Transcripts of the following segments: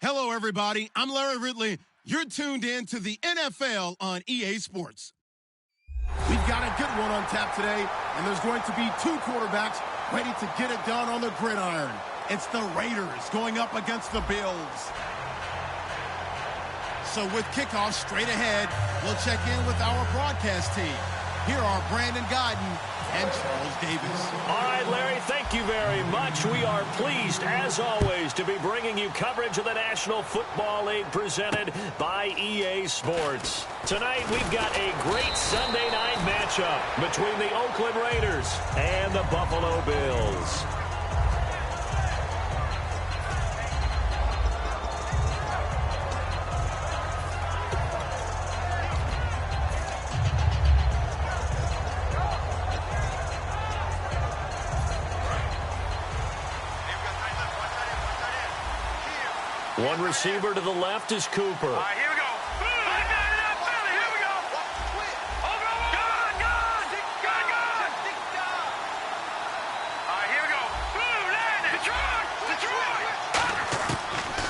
Hello, everybody. I'm Larry Ridley. You're tuned in to the NFL on EA Sports. We've got a good one on tap today, and there's going to be two quarterbacks ready to get it done on the gridiron. It's the Raiders going up against the Bills. So with kickoff straight ahead, we'll check in with our broadcast team. Here are Brandon Godden and Charles Davis. All right, Larry, thank you very much. We are pleased, as always, to be bringing you coverage of the National Football League presented by EA Sports. Tonight, we've got a great Sunday night matchup between the Oakland Raiders and the Buffalo Bills. One receiver to the left is Cooper. All right, here we go. Here we go. Over. All right, here we go. Detroit.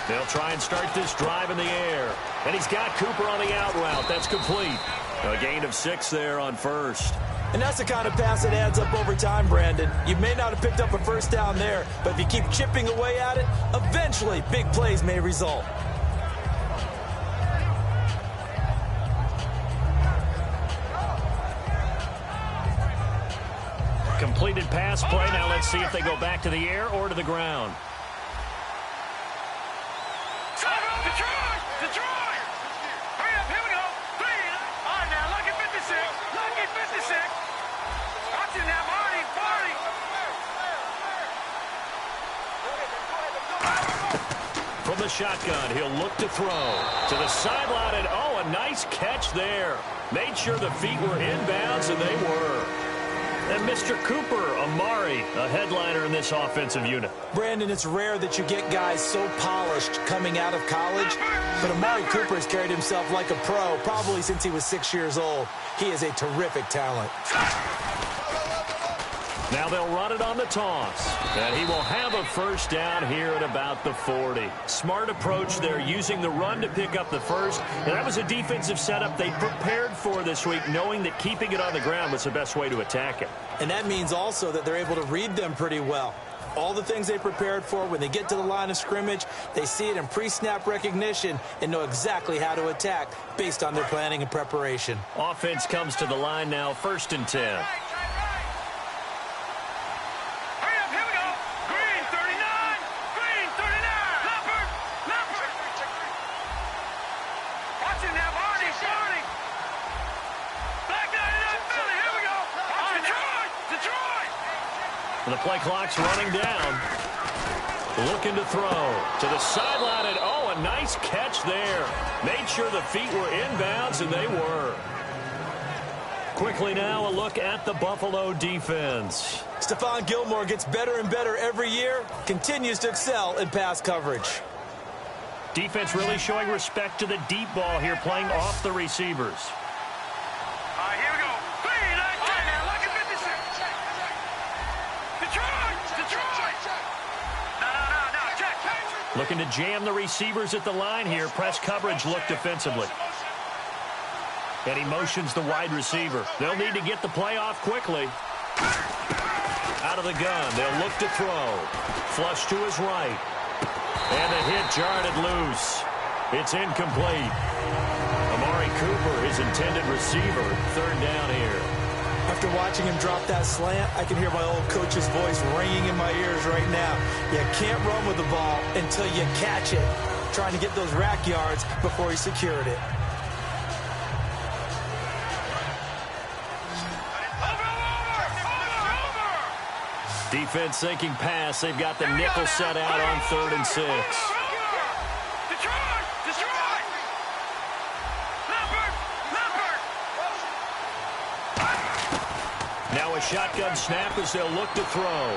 They'll try and start this drive in the air. And he's got Cooper on the out route. That's complete. A gain of 6 there on first. And that's the kind of pass that adds up over time, Brandon. You may not have picked up a first down there, but if you keep chipping away at it, eventually big plays may result. Completed pass play. Now let's see if they go back to the air or to the ground. Detroit. Hurry up, here we go. 3. All right, now, lucky 56. Lucky 56. Watch it now, Marty. From the shotgun, he'll look to throw. To the sideline, and oh, a nice catch there. Made sure the feet were inbounds, and they were. And Mr. Cooper, Amari, a headliner in this offensive unit. Brandon, it's rare that you get guys so polished coming out of college, but Amari Cooper has carried himself like a pro probably since he was 6 years old. He is a terrific talent. Now they'll run it on the toss. And he will have a first down here at about the 40. Smart approach there, using the run to pick up the first. And that was a defensive setup they prepared for this week, knowing that keeping it on the ground was the best way to attack it. And that means also that they're able to read them pretty well. All the things they prepared for, when they get to the line of scrimmage, they see it in pre-snap recognition and know exactly how to attack based on their planning and preparation. Offense comes to the line now, 1st and 10. The play clock's running down. Looking to throw. To the sideline, and oh, a nice catch there. Made sure the feet were inbounds, and they were. Quickly now, a look at the Buffalo defense. Stephon Gilmore gets better and better every year, continues to excel in pass coverage. Defense really showing respect to the deep ball here, playing off the receivers. All right, here we go. Looking to jam the receivers at the line here. Press coverage look defensively. And he motions the wide receiver. They'll need to get the play off quickly. Out of the gun. They'll look to throw. Flush to his right. And the hit jarred it loose. It's incomplete. Amari Cooper, his intended receiver. 3rd down here. After watching him drop that slant, I can hear my old coach's voice ringing in my ears right now. You can't run with the ball until you catch it. Trying to get those rack yards before he secured it. Defense thinking pass. They've got the nickel set out on 3rd and 6. Now a shotgun snap as they'll look to throw.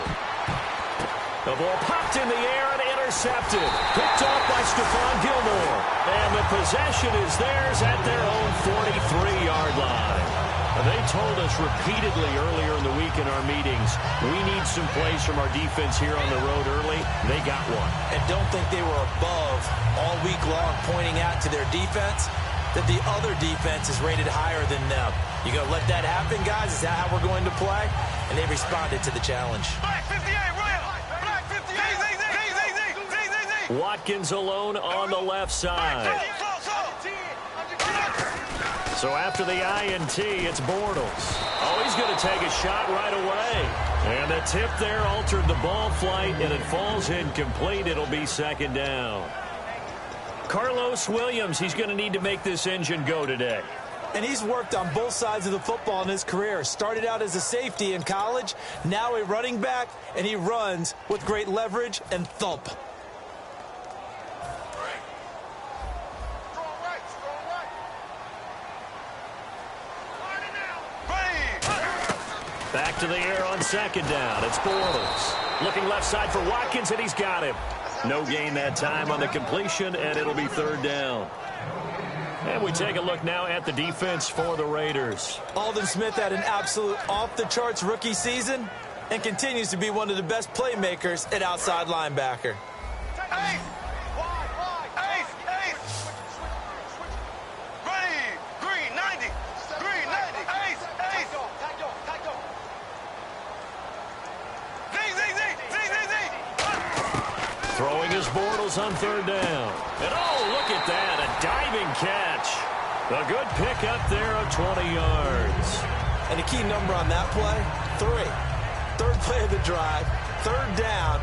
The ball popped in the air and intercepted. Picked off by Stephon Gilmore. And the possession is theirs at their own 43-yard line. They told us repeatedly earlier in the week in our meetings, we need some plays from our defense here on the road early. They got one. And don't think they were above all week long pointing out to their defense that the other defense is rated higher than them. You going to let that happen, guys? Is that how we're going to play? And they responded to the challenge. Black 58, Royal. Black 58. Watkins alone on the left side. So after the INT, it's Bortles. Oh, he's going to take a shot right away. And the tip there altered the ball flight, and it falls incomplete. It'll be second down. Carlos Williams, he's going to need to make this engine go today. And he's worked on both sides of the football in his career. Started out as a safety in college, now a running back, and he runs with great leverage and thump. Back to the air on second down. It's Bortles. Looking left side for Watkins, and he's got him. No gain that time on the completion, and it'll be third down. And we take a look now at the defense for the Raiders. Aldon Smith had an absolute off-the-charts rookie season and continues to be one of the best playmakers at outside linebacker. Ace! Ace! Ace! Ready! Green 90! Green 90! Ace! Ace! Throwing his Bortles on third down. And oh, look at that, a diving catch. A good pickup there of 20 yards. And a key number on that play, 3. Third play of the drive, third down,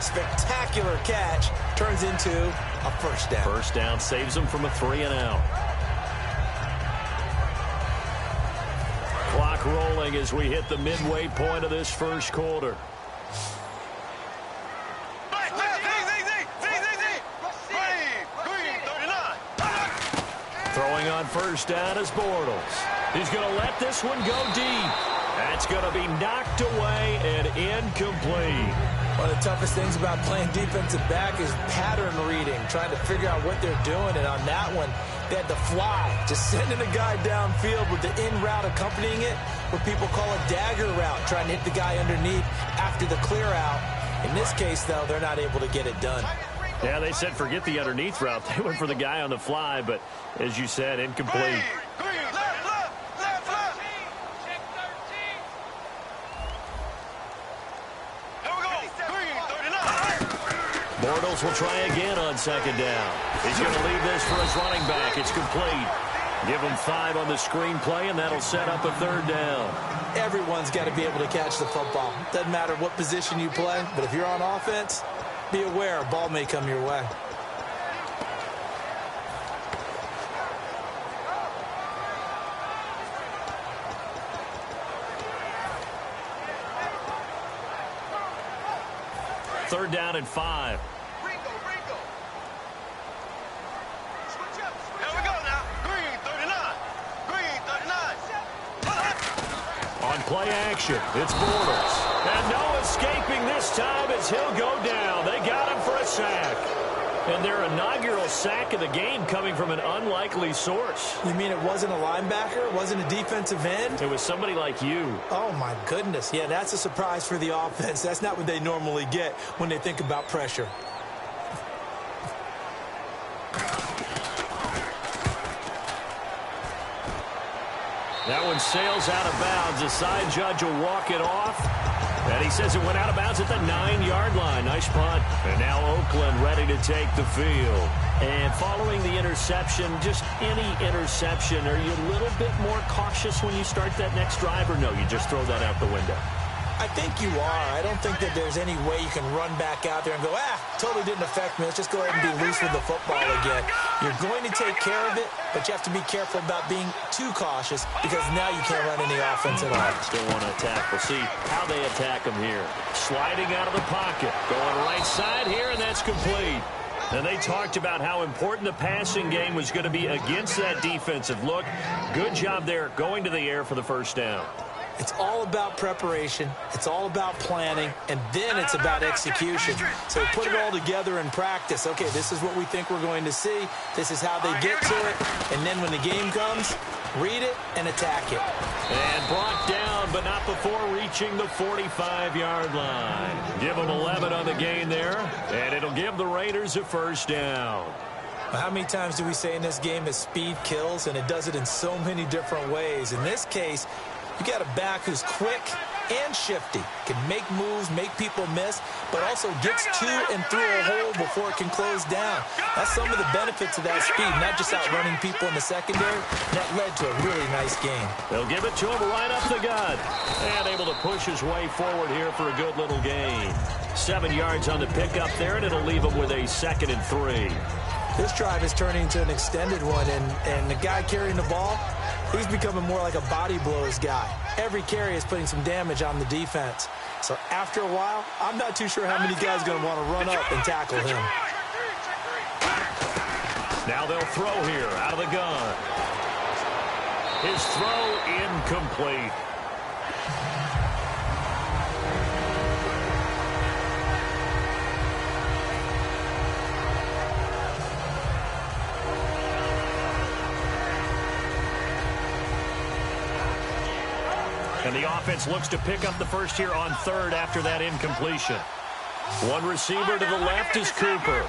spectacular catch, turns into a first down. First down saves them from a 3-and-out. Clock rolling as we hit the midway point of this first quarter. Throwing on first down is Bortles. He's going to let this one go deep. That's going to be knocked away and incomplete. One of the toughest things about playing defensive back is pattern reading, trying to figure out what they're doing. And on that one, they had to fly, just sending a guy downfield with the in route accompanying it, what people call a dagger route, trying to hit the guy underneath after the clear out. In this case, though, they're not able to get it done. Yeah, they said forget the underneath route. They went for the guy on the fly, but as you said, incomplete. Bortles will try again on second down. He's going to leave this for his running back. It's complete. Give him 5 on the screenplay, and that'll set up a third down. Everyone's got to be able to catch the football. Doesn't matter what position you play, but if you're on offense, be aware a ball may come your way. Third down and 5. On play action, it's Bortles. And no escaping this time as he'll go down. They got him for a sack. And their inaugural sack of the game coming from an unlikely source. You mean it wasn't a linebacker? It wasn't a defensive end? It was somebody like you. Oh, my goodness. Yeah, that's a surprise for the offense. That's not what they normally get when they think about pressure. That one sails out of bounds. The side judge will walk it off. And he says it went out of bounds at the 9-yard line. Nice punt. And now Oakland ready to take the field. And following the interception, just any interception, are you a little bit more cautious when you start that next drive, or no, you just throw that out the window? I think you are. I don't think that there's any way you can run back out there and go, totally didn't affect me. Let's just go ahead and be loose with the football again. You're going to take care of it, but you have to be careful about being too cautious because now you can't run any offense at all. Still want to attack. We'll see how they attack him here. Sliding out of the pocket. Going right side here, and that's complete. And they talked about how important the passing game was going to be against that defensive look. Good job there going to the air for the first down. It's all about preparation. It's all about planning. And then it's about execution. So put it all together in practice. Okay, this is what we think we're going to see. This is how they get to it. And then when the game comes, read it, and attack it. And brought down, but not before reaching the 45-yard line. Give them 11 on the gain there, and it'll give the Raiders a first down. How many times do we say in this game that speed kills, and it does it in so many different ways? In this case, you got a back who's quick and shifty, can make moves, make people miss, but also gets to and through a hole before it can close down. That's some of the benefits of that speed, not just outrunning people in the secondary. That led to a really nice game. They'll give it to him right up the gut. And able to push his way forward here for a good little gain. 7 yards on the pickup there, and it'll leave him with a 2nd and 3. This drive is turning into an extended one, and the guy carrying the ball, he's becoming more like a body blows guy. Every carry is putting some damage on the defense. So after a while, I'm not too sure how many guys are going to want to run up and tackle him. Now they'll throw here out of the gun. His throw incomplete. And the offense looks to pick up the first here on 3rd after that incompletion. One receiver to the left is Cooper.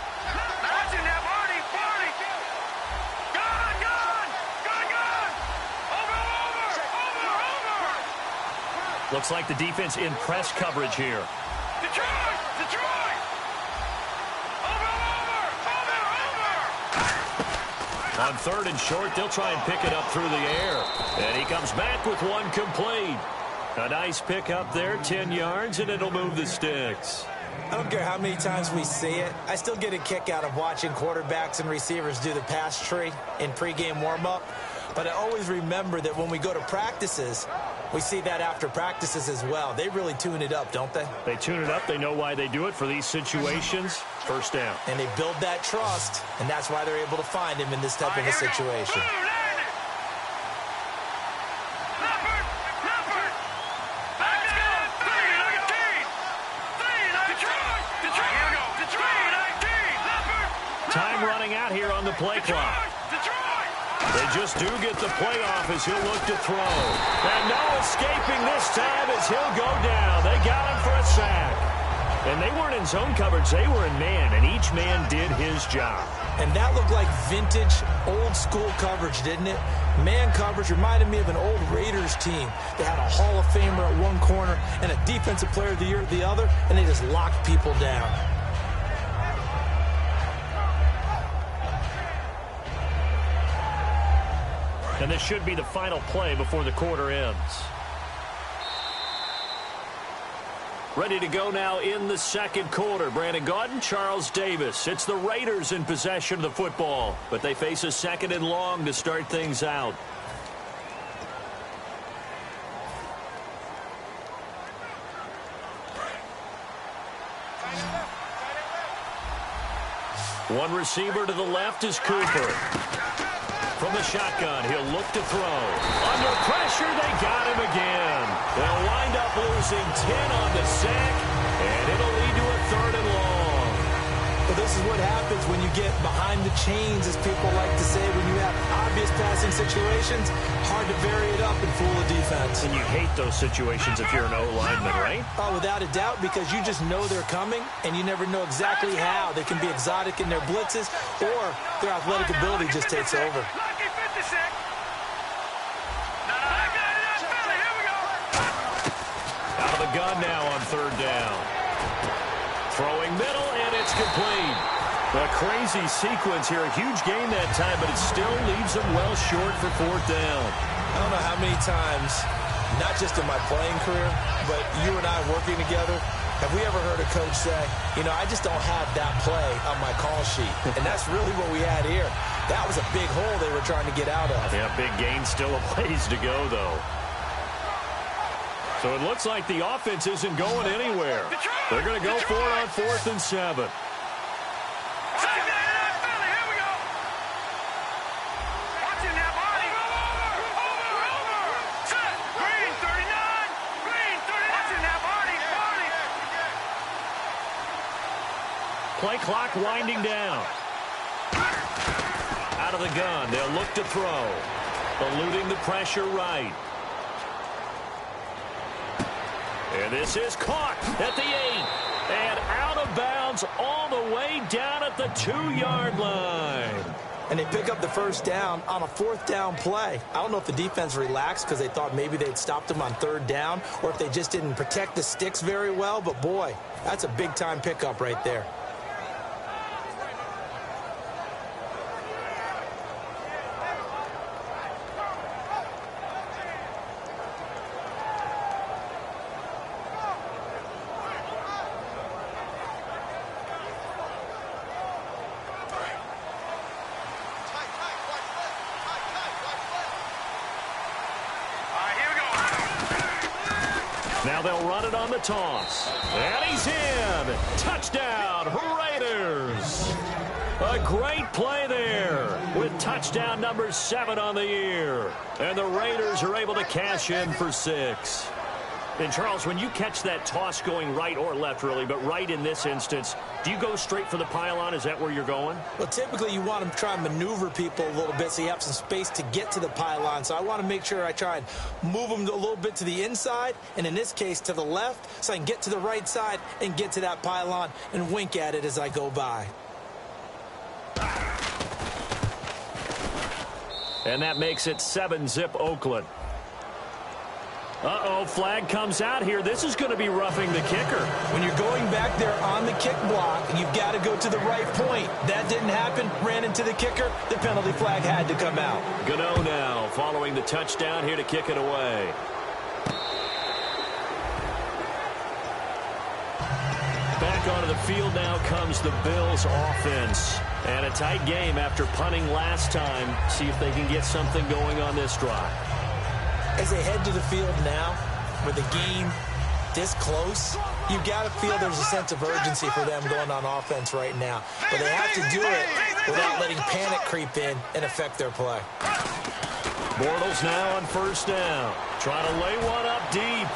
Looks like the defense in press coverage here. On 3rd and short, they'll try and pick it up through the air. And he comes back with one complete. A nice pick up there, 10 yards, and it'll move the sticks. I don't care how many times we see it. I still get a kick out of watching quarterbacks and receivers do the pass tree in pregame warm-up. But I always remember that when we go to practices, we see that after practices as well. They really tune it up, don't they? They tune it up. They know why they do it for these situations. First down. And they build that trust, and that's why they're able to find him in this type of a situation. Time running out here on the play clock. They just do get the playoff as he'll look to throw. And no escaping this time as he'll go down. They got him for a sack. And they weren't in zone coverage. They were in man, and each man did his job. And that looked like vintage, old-school coverage, didn't it? Man coverage reminded me of an old Raiders team. They had a Hall of Famer at one corner and a Defensive Player of the Year at the other, and they just locked people down. And this should be the final play before the quarter ends. Ready to go now in the second quarter. Brandon Gaudin, Charles Davis. It's the Raiders in possession of the football, but they face a 2nd and long to start things out. One receiver to the left is Cooper. From the shotgun, he'll look to throw. Under pressure, they got him again. They'll wind up losing 10 on the sack, and it'll lead to a 3rd and long. Well, this is what happens when you get behind the chains, as people like to say, when you have obvious passing situations. Hard to vary it up and fool the defense. And you hate those situations if you're an O-lineman, right? Oh, without a doubt, because you just know they're coming, and you never know exactly how. They can be exotic in their blitzes, or their athletic ability just takes over. Out of the gun now on 3rd down. Throwing middle, and it's complete. A crazy sequence here. A huge gain that time, but it still leaves them well short for 4th down. I don't know how many times, not just in my playing career, but you and I working together, have we ever heard a coach say, you know, I just don't have that play on my call sheet. And that's really what we had here. That was a big hole they were trying to get out of. Yeah, big gain, still a ways to go, though. So it looks like the offense isn't going anywhere. They're going to go for it on 4th and 7. Play clock winding down. Out of the gun, they'll look to throw. Eluding the pressure right. And this is caught at the 8. And out of bounds all the way down at the 2-yard line. And they pick up the first down on a 4th down play. I don't know if the defense relaxed because they thought maybe they'd stopped them on 3rd down or if they just didn't protect the sticks very well. But, boy, that's a big-time pickup right there. Now they'll run it on the toss. And he's in. Touchdown, Raiders. A great play there with touchdown number 7 on the year. And the Raiders are able to cash in for 6. And, Charles, when you catch that toss going right or left, really, but right in this instance, do you go straight for the pylon? Is that where you're going? Well, typically you want to try and maneuver people a little bit so you have some space to get to the pylon. So I want to make sure I try and move them a little bit to the inside, and in this case to the left, so I can get to the right side and get to that pylon and wink at it as I go by. And that makes it 7-zip Oakland. Uh-oh, flag comes out here. This is going to be roughing the kicker. When you're going back there on the kick block, you've got to go to the right point. That didn't happen. Ran into the kicker. The penalty flag had to come out. Gano now following the touchdown here to kick it away. Back onto the field now comes the Bills offense. And a tight game after punting last time. See if they can get something going on this drive. As they head to the field now, with the game this close, you've got to feel there's a sense of urgency for them going on offense right now. But they have to do it without letting panic creep in and affect their play. Bortles now on 1st down. Trying to lay one up deep.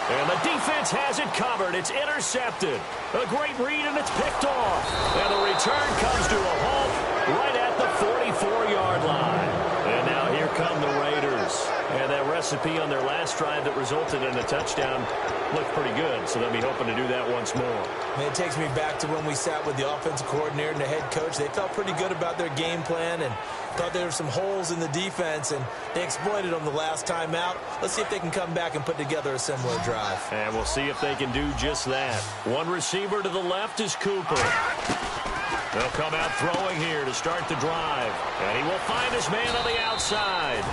And the defense has it covered. It's intercepted. A great read, and it's picked off. And the return comes to a halt right at the 44-yard line. And now here come the Raiders. And that recipe on their last drive that resulted in a touchdown looked pretty good, so they'll be hoping to do that once more. And it takes me back to when we sat with the offensive coordinator and the head coach. They felt pretty good about their game plan and thought there were some holes in the defense, and they exploited them the last time out. Let's see if they can come back and put together a similar drive. And we'll see if they can do just that. One receiver to the left is Cooper. They'll come out throwing here to start the drive. And he will find his man on the outside.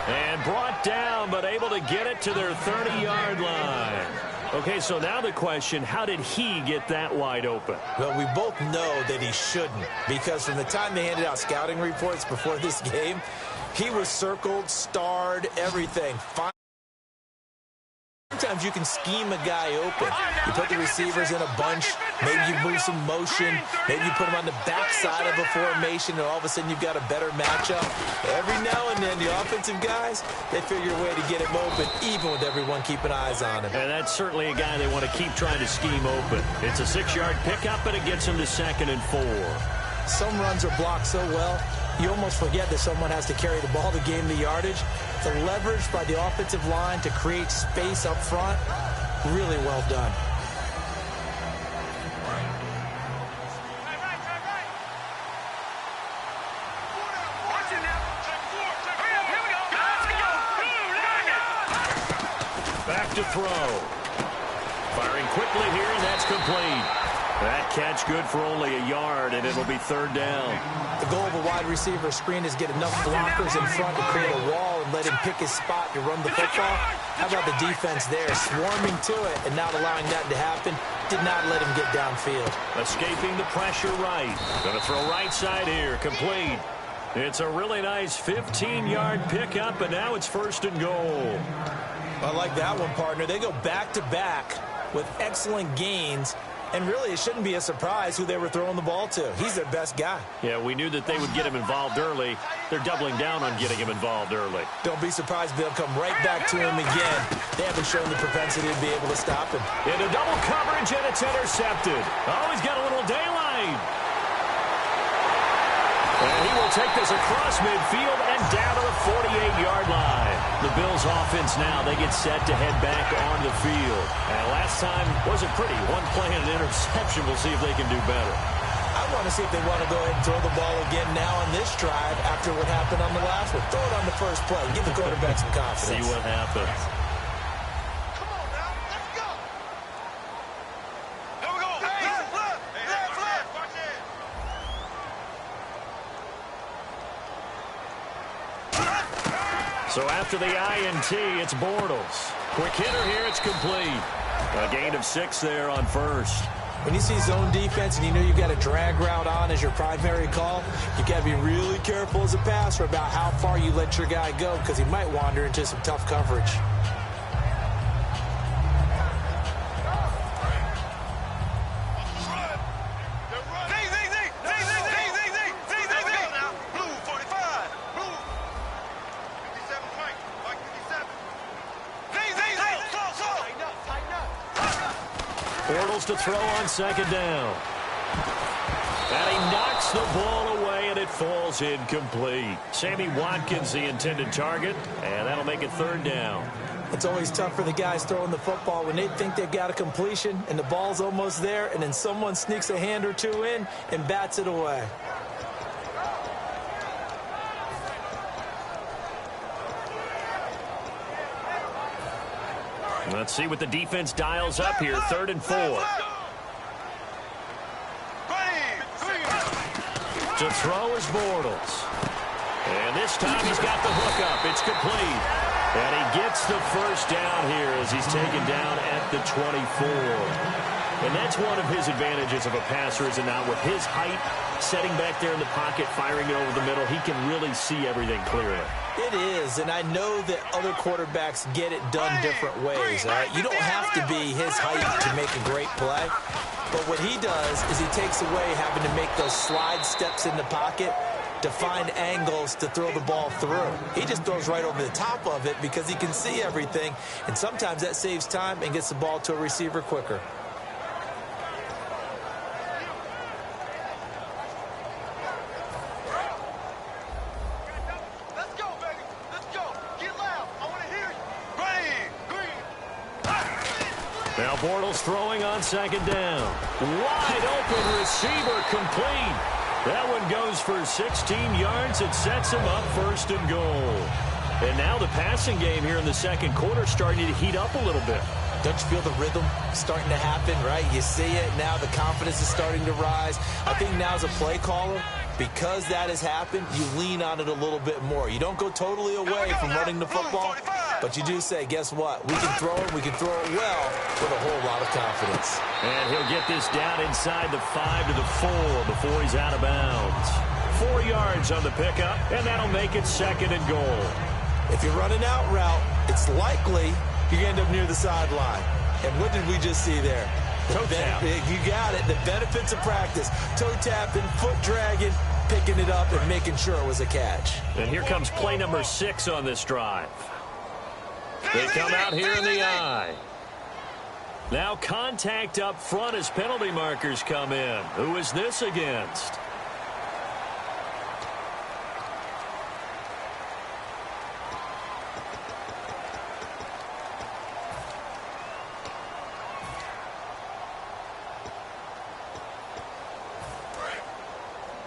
And brought down, but able to get it to their 30-yard line. Okay, so now the question, how did he get that wide open? Well, we both know that he shouldn't, because from the time they handed out scouting reports before this game, he was circled, starred, everything. Sometimes you can scheme a guy open. You put the receivers in a bunch. Maybe you move some motion. Maybe you put them on the backside of a formation, and all of a sudden you've got a better matchup. Every now and then, the offensive guys, they figure a way to get him open, even with everyone keeping eyes on him. And that's certainly a guy they want to keep trying to scheme open. It's a 6-yard pickup, but it gets him to 2nd and 4. Some runs are blocked so well, you almost forget that someone has to carry the ball to gain the yardage. The leverage by the offensive line to create space up front, really well done. Back to throw. Firing quickly here, and that's complete. That catch good for only a yard, and it'll be 3rd down. The goal of a wide receiver screen is get enough blockers in front to create a wall and let him pick his spot to run the football. How about the defense there, swarming to it and not allowing that to happen? Did not let him get downfield. Escaping the pressure right. Going to throw right side here, complete. It's a really nice 15-yard pickup, and now it's 1st and goal. I like that one, partner. They go back-to-back with excellent gains. And really, it shouldn't be a surprise who they were throwing the ball to. He's their best guy. Yeah, we knew that they would get him involved early. They're doubling down on getting him involved early. Don't be surprised if they'll come right back to him again. They haven't shown the propensity to be able to stop him. Into double coverage, and it's intercepted. Oh, he's got a little daylight. And he will take this across midfield and down to the 48-yard line. The Bills offense now, they get set to head back on the field. And last time wasn't pretty. One play and an interception. We'll see if they can do better. I want to see if they want to go ahead and throw the ball again now on this drive after what happened on the last one. Throw it on the first play. Give the quarterback some confidence. See what happens. Come on now, let's go. Here we go. Flip. Watch it. So after the INT, it's Bortles. Quick hitter here, it's complete. A gain of 6 there on first. When you see zone defense and you know you've got a drag route on as your primary call, you got to be really careful as a passer about how far you let your guy go because he might wander into some tough coverage. Bortles to throw on second down. And he knocks the ball away, and it falls incomplete. Sammy Watkins, the intended target, and that'll make it third down. It's always tough for the guys throwing the football when they think they've got a completion and the ball's almost there, and then someone sneaks a hand or two in and bats it away. Let's see what the defense dials up here. 3rd and 4. To throw is Bortles. And this time he's got the hook up. It's complete. And he gets the first down here as he's taken down at the 24. And that's one of his advantages of a passer, is it not? With his height, setting back there in the pocket, firing it over the middle, he can really see everything clearly. It is, and I know that other quarterbacks get it done different ways, all right? You don't have to be his height to make a great play. But what he does is he takes away having to make those slide steps in the pocket to find angles to throw the ball through. He just throws right over the top of it because he can see everything, and sometimes that saves time and gets the ball to a receiver quicker. Now Bortles throwing on second down. Wide open receiver, complete. That one goes for 16 yards. It sets him up 1st and goal. And now the passing game here in the second quarter starting to heat up a little bit. Don't you feel the rhythm starting to happen, right? You see it now. The confidence is starting to rise. I think now as a play caller, because that has happened, you lean on it a little bit more. You don't go totally away from running the football, but you do say, guess what? We can throw it. We can throw it well with a whole lot of confidence. And he'll get this down inside the 5 to the 4 before he's out of bounds. 4 yards on the pickup, and that'll make it 2nd and goal. If you're running out route, it's likely you're going to end up near the sideline. And what did we just see there? Toe tap. You got it. The benefits of practice. Toe tapping, foot dragging, picking it up, and making sure it was a catch. And here comes play number 6 on this drive. They come out here in the eye. Now contact up front as penalty markers come in. Who is this against?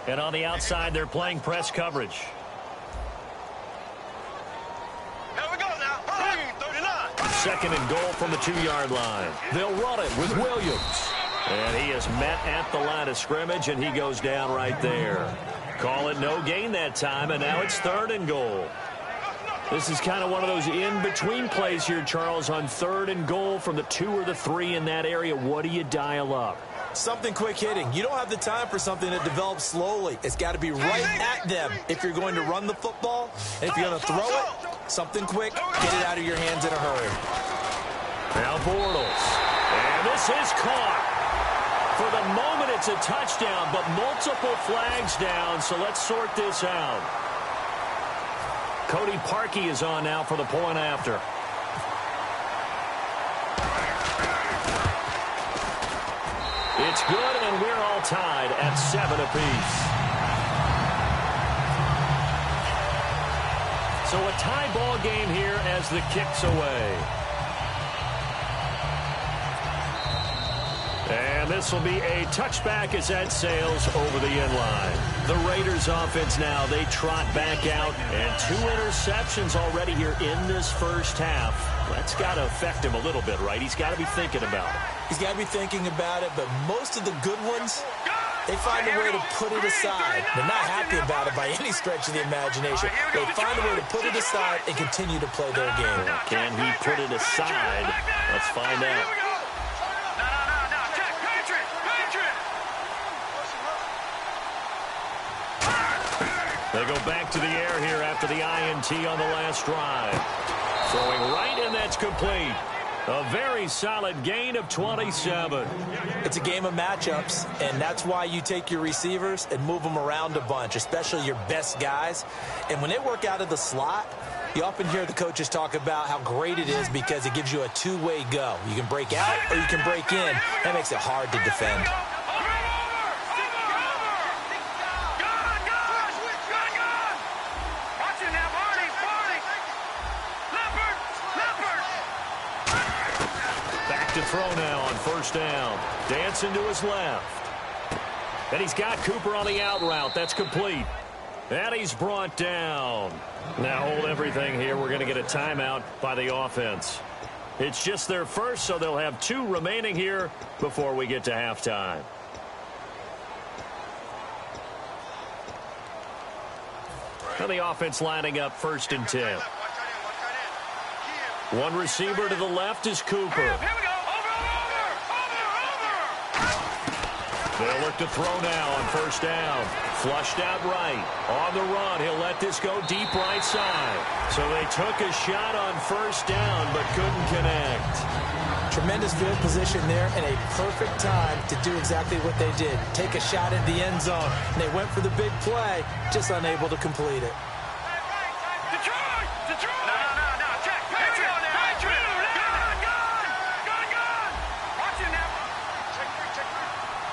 And on the outside, they're playing press coverage. Here we go now. 39. 2nd and goal from the 2-yard line. They'll run it with Williams. And he is met at the line of scrimmage, and he goes down right there. Call it no gain that time, and now it's 3rd and goal. This is kind of one of those in-between plays here, Charles, on 3rd and goal from the 2 or the 3 in that area. What do you dial up? Something quick hitting. You don't have the time for something that develops slowly. It's got to be right at them if you're going to run the football. And if you're going to throw it, something quick, get it out of your hands in a hurry. Now Bortles. And this is caught. For the moment, it's a touchdown, but multiple flags down, so let's sort this out. Cody Parkey is on now for the point after. It's good, and we're all tied at 7 apiece. So a tie ball game here as the kick's away. And this will be a touchback as that sails over the inline. The Raiders offense now, they trot back out. And 2 interceptions already here in this first half. That's got to affect him a little bit, right? He's got to be thinking about it. He's got to be thinking about it, but most of the good ones, they find a way to put it aside. They're not happy about it by any stretch of the imagination. They find a way to put it aside and continue to play their game. Can he put it aside? Let's find out. They go back to the air here after the INT on the last drive. Throwing right, and that's complete. A very solid gain of 27. It's a game of matchups, and that's why you take your receivers and move them around a bunch, especially your best guys. And when they work out of the slot, you often hear the coaches talk about how great it is because it gives you a two-way go. You can break out or you can break in. That makes it hard to defend. To throw now on first down. Dancing to his left. And he's got Cooper on the out route. That's complete. And he's brought down. Now hold everything here. We're going to get a timeout by the offense. It's just their first, so they'll have 2 remaining here before we get to halftime. Now the offense lining up 1st and 10. One receiver to the left is Cooper. They'll look to throw now on first down. Flushed out right. On the run, he'll let this go deep right side. So they took a shot on first down, but couldn't connect. Tremendous field position there and a perfect time to do exactly what they did. Take a shot in the end zone. And they went for the big play, just unable to complete it.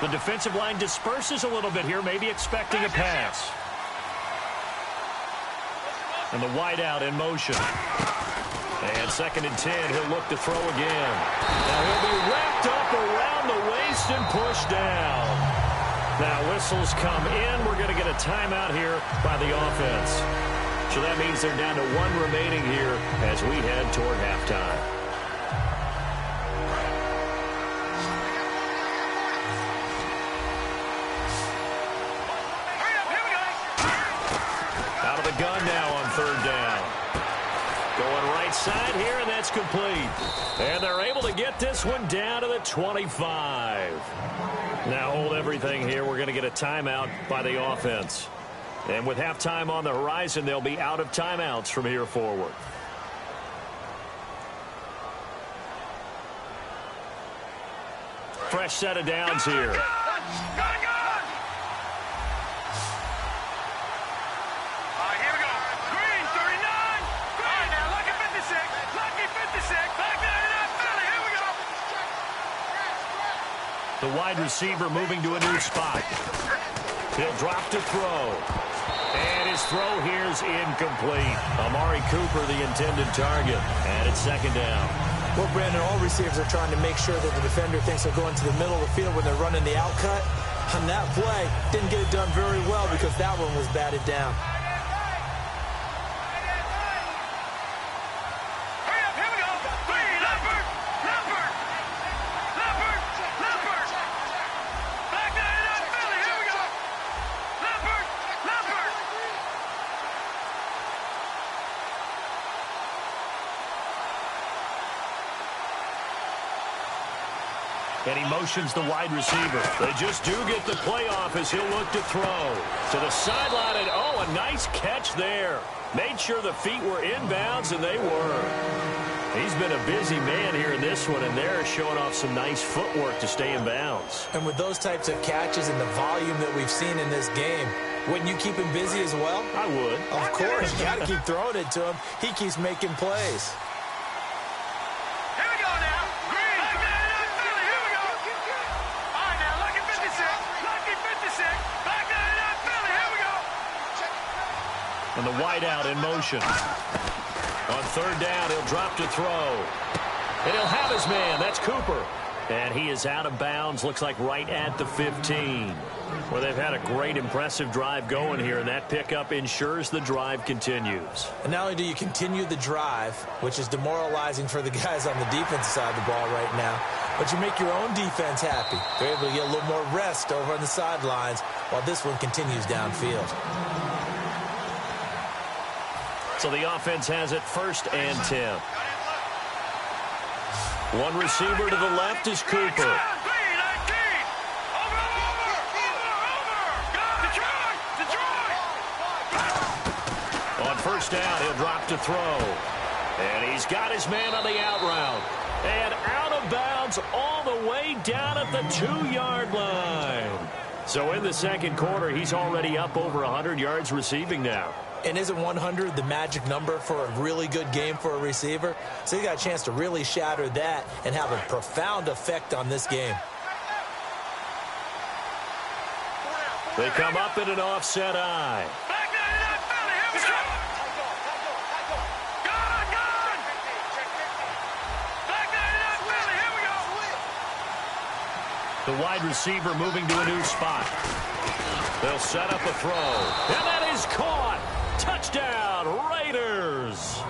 The defensive line disperses a little bit here, maybe expecting a pass. And the wideout in motion. And 2nd and 10, he'll look to throw again. Now he'll be wrapped up around the waist and pushed down. Now whistles come in. We're going to get a timeout here by the offense. So that means they're down to 1 remaining here as we head toward halftime. Gun now on 3rd down. Going right side here, and that's complete. And they're able to get this one down to the 25. Now hold everything here. We're going to get a timeout by the offense. And with halftime on the horizon, they'll be out of timeouts from here forward. Fresh set of downs here. The wide receiver moving to a new spot. He'll drop to throw. And his throw here is incomplete. Amari Cooper, the intended target. And it's 2nd down. Well, Brandon, all receivers are trying to make sure that the defender thinks they're going to the middle of the field when they're running the out cut. On that play, didn't get it done very well because that one was batted down. And he motions the wide receiver. They just do get the play off as he'll look to throw. To the sideline, and oh, a nice catch there. Made sure the feet were inbounds, and they were. He's been a busy man here in this one, and they're showing off some nice footwork to stay in bounds. And with those types of catches and the volume that we've seen in this game, wouldn't you keep him busy as well? I would. Of course. You got to keep throwing it to him. He keeps making plays. And the wideout in motion. On third down, he'll drop to throw. And he'll have his man. That's Cooper. And he is out of bounds, looks like right at the 15. Well, they've had a great, impressive drive going here, and that pickup ensures the drive continues. And not only do you continue the drive, which is demoralizing for the guys on the defensive side of the ball right now, but you make your own defense happy. They're able to get a little more rest over on the sidelines while this one continues downfield. So the offense has it 1st and 10. One receiver to the left is Cooper. On 1st down, he'll drop to throw. And he's got his man on the out route. And out of bounds all the way down at the 2-yard line. So in the second quarter, he's already up over 100 yards receiving now. And isn't 100 the magic number for a really good game for a receiver? So he got a chance to really shatter that and have a profound effect on this game. They come up in an offset eye. The wide receiver moving to a new spot. They'll set up a throw. And that is caught. Touchdown, Raiders.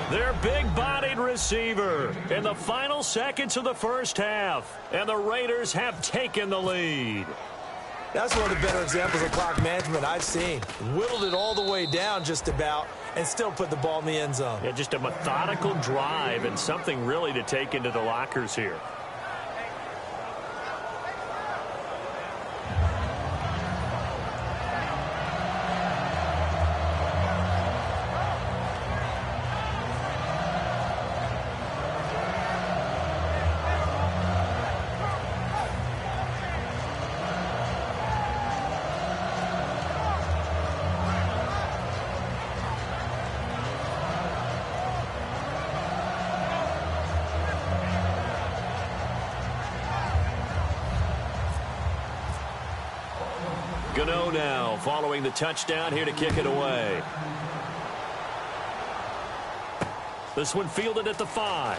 Their big-bodied receiver in the final seconds of the first half. And the Raiders have taken the lead. That's one of the better examples of clock management I've seen. Whittled it all the way down just about and still put the ball in the end zone. Yeah, just a methodical drive and something really to take into the lockers here. Gano now following the touchdown here to kick it away. This one fielded at the 5.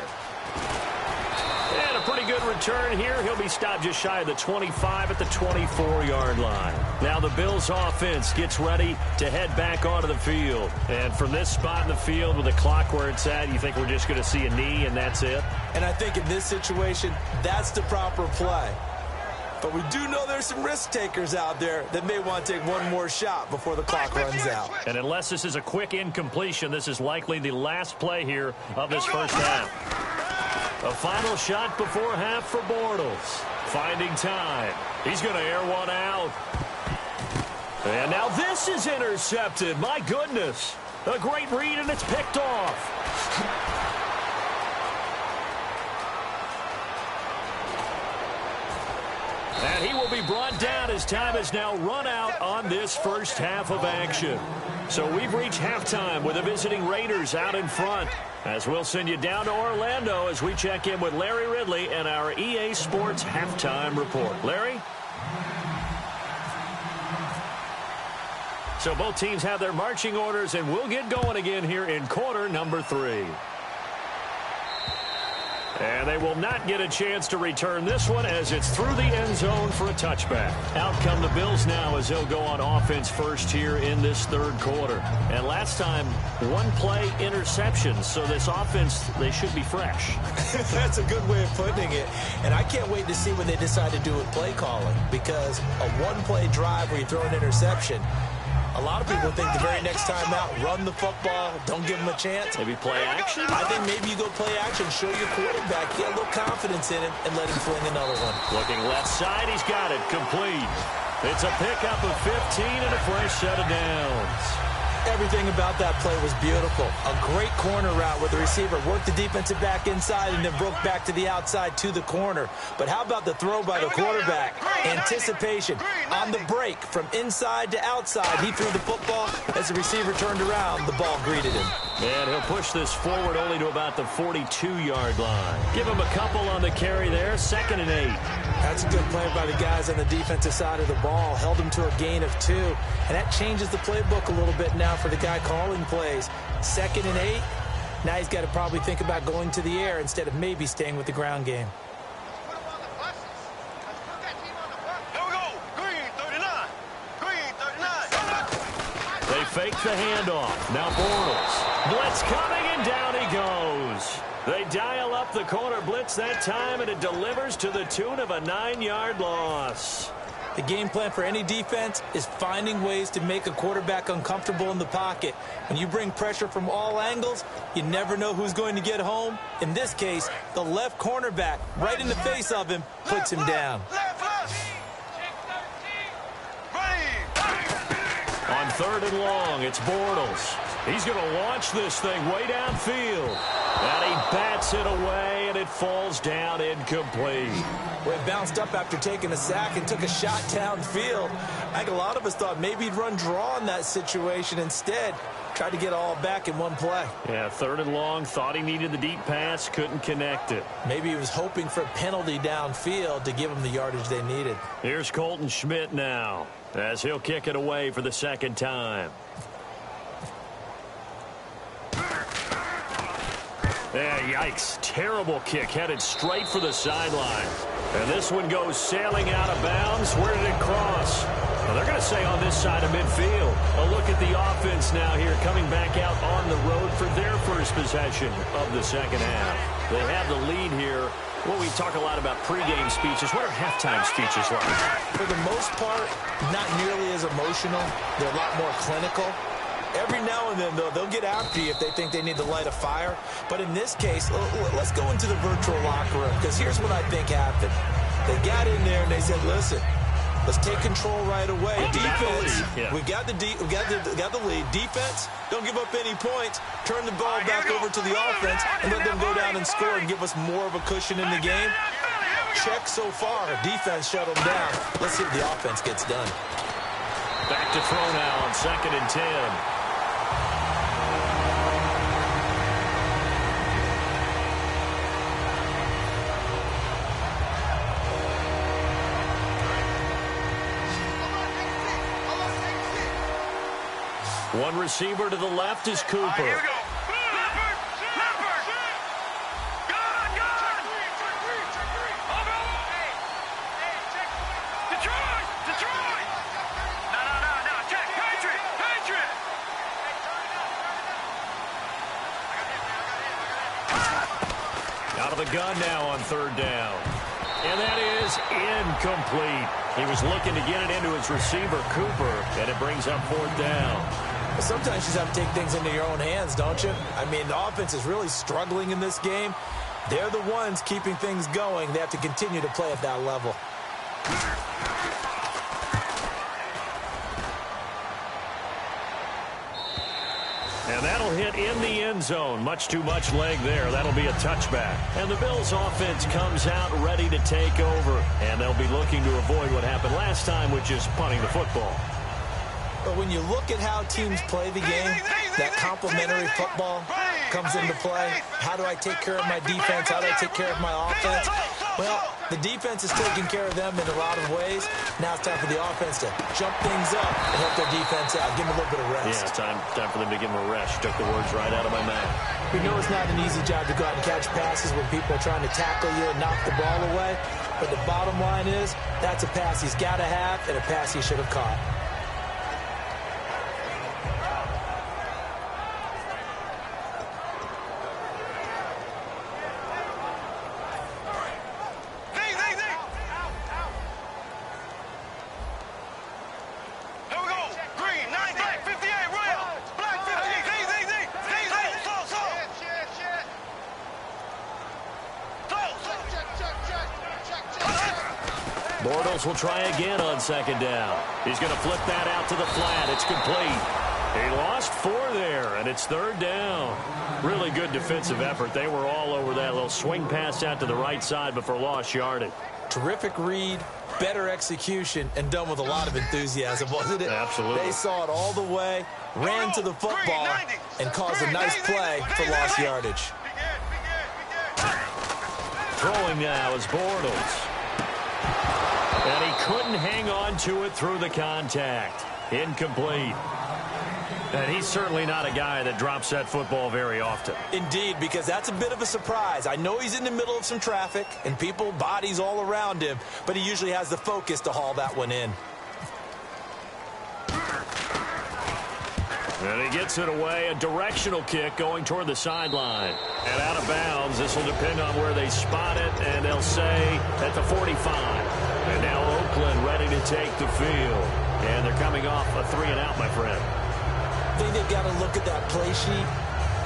And a pretty good return here. He'll be stopped just shy of the 25 at the 24-yard line. Now the Bills offense gets ready to head back onto the field. And from this spot in the field with the clock where it's at, you think we're just going to see a knee and that's it? And I think in this situation, that's the proper play. But we do know there's some risk takers out there that may want to take one more shot before the clock runs out. And unless this is a quick incompletion, this is likely the last play here of this first half. A final shot before half for Bortles. Finding time. He's going to air one out. And now this is intercepted. My goodness. A great read, and it's picked off. And he will be brought down as time has now run out on this first half of action. So we've reached halftime with the visiting Raiders out in front. As we'll send you down to Orlando as we check in with Larry Ridley and our EA Sports halftime report. Larry? So both teams have their marching orders, and we'll get going again here in quarter number 3. And they will not get a chance to return this one as it's through the end zone for a touchback. Out come the Bills now as they'll go on offense first here in this third quarter. And last time, one play interceptions. So this offense, they should be fresh. That's a good way of putting it. And I can't wait to see what they decide to do with play calling. Because a one-play drive where you throw an interception, a lot of people think the very next time out, run the football, don't give them a chance. Maybe play action? I think maybe you go play action, show your quarterback, get a little confidence in him, and let him fling another one. Looking left side, he's got it, complete. It's a pickup of 15 and a fresh set of downs. Everything about that play was beautiful. A great corner route where the receiver worked the defensive back inside and then broke back to the outside to the corner. But how about the throw by the quarterback? Anticipation on the break from inside to outside. He threw the football. As the receiver turned around, the ball greeted him. And he'll push this forward only to about the 42-yard line. Give him a couple on the carry there. 2nd and 8. That's a good play by the guys on the defensive side of the ball. Held him to a gain of 2. And that changes the playbook a little bit now for the guy calling plays. 2nd and 8. Now he's got to probably think about going to the air instead of maybe staying with the ground game. They fake the handoff. Now Bortles. Blitz coming, and down he goes. They dial up the corner blitz that time, and it delivers to the tune of a 9-yard loss. The game plan for any defense is finding ways to make a quarterback uncomfortable in the pocket. When you bring pressure from all angles, you never know who's going to get home. In this case, the left cornerback, right in the face of him, puts him down. On 3rd and long, it's Bortles. He's going to launch this thing way downfield. And he bats it away, and it falls down incomplete. Well, it bounced up after taking a sack and took a shot downfield. I think a lot of us thought maybe he'd run draw in that situation. Instead, tried to get it all back in one play. Yeah, 3rd and long, thought he needed the deep pass, couldn't connect it. Maybe he was hoping for a penalty downfield to give him the yardage they needed. Here's Colton Schmidt now, as he'll kick it away for the 2nd time. Yeah, yikes. Terrible kick, headed straight for the sideline. And this one goes sailing out of bounds. Where did it cross? Well, they're going to say on this side of midfield. A look at the offense now here, coming back out on the road for their first possession of the 2nd half. They have the lead here. Well, we talk a lot about pregame speeches. What are halftime speeches like? For the most part, not nearly as emotional. They're a lot more clinical. Every now and then, though, they'll get after you if they think they need to light a fire. But in this case, let's go into the virtual locker room, because here's what I think happened. They got in there and they said, listen, let's take control right away. Defense, we got the lead. Defense, don't give up any points. Turn the ball back over to the offense and let them go down and score and give us more of a cushion in the game. Check so far. Defense shut them down. Let's see if the offense gets done. Back to throw now on 2nd and 10. One receiver to the left is Cooper. Here we go. Detroit! No, check. Patriot! Out of the gun now on 3rd down. And that is incomplete. He was looking to get it into his receiver, Cooper, and it brings up 4th down. Sometimes you just have to take things into your own hands, don't you? I mean, the offense is really struggling in this game. They're the ones keeping things going. They have to continue to play at that level. And that'll hit in the end zone. Much too much leg there. That'll be a touchback. And the Bills' offense comes out ready to take over. And they'll be looking to avoid what happened last time, which is punting the football. But when you look at how teams play the game, that complementary football comes into play. How do I take care of my defense? How do I take care of my offense? Well, the defense is taking care of them in a lot of ways. Now it's time for the offense to jump things up and help their defense out. Give them a little bit of rest. Yeah, time for them to give them a rest. Took the words right out of my mouth. We know it's not an easy job to go out and catch passes when people are trying to tackle you and knock the ball away. But the bottom line is, that's a pass he's got to have and a pass he should have caught. Bortles will try again on 2nd down. He's going to flip that out to the flat. It's complete. He lost 4 there, and it's 3rd down. Really good defensive effort. They were all over that little swing pass out to the right side, but for lost yardage. Terrific read, better execution, and done with a lot of enthusiasm, wasn't it? Absolutely. They saw it all the way, ran to the football, and caused a nice play for lost yardage. Throwing now is Bortles. And he couldn't hang on to it through the contact. Incomplete. And he's certainly not a guy that drops that football very often. Indeed, because that's a bit of a surprise. I know he's in the middle of some traffic and people, bodies all around him, but he usually has the focus to haul that one in. And he gets it away, a directional kick going toward the sideline. And out of bounds, this will depend on where they spot it, and they'll say at the 45. And now Oakland ready to take the field. And they're coming off a 3-and-out, my friend. I think they've got to look at that play sheet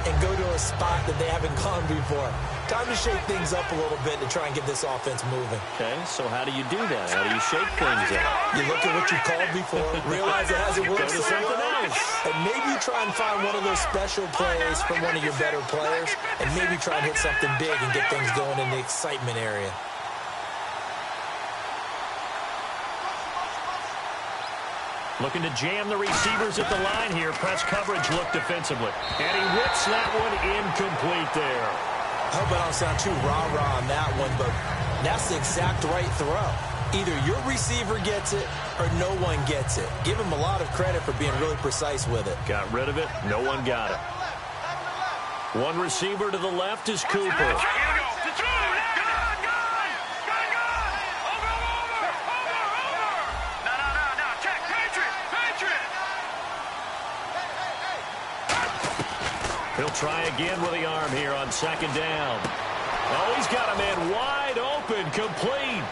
and go to a spot that they haven't gone before. Time to shake things up a little bit to try and get this offense moving. Okay, so how do you do that? How do you shake things up? You look at what you called before, realize it hasn't worked Go to something else. and maybe you try and find one of those special plays from one of your better players, and maybe try and hit something big and get things going in the excitement area. Looking to jam the receivers at the line here. Press coverage look defensively. And he whips that one incomplete there. I hope I don't sound too rah-rah on that one, but that's the exact right throw. Either your receiver gets it or no one gets it. Give him a lot of credit for being really precise with it. Got rid of it. No one got it. One receiver to the left is Cooper. He'll try again with the arm here on second down. Oh, he's got a man wide open, complete.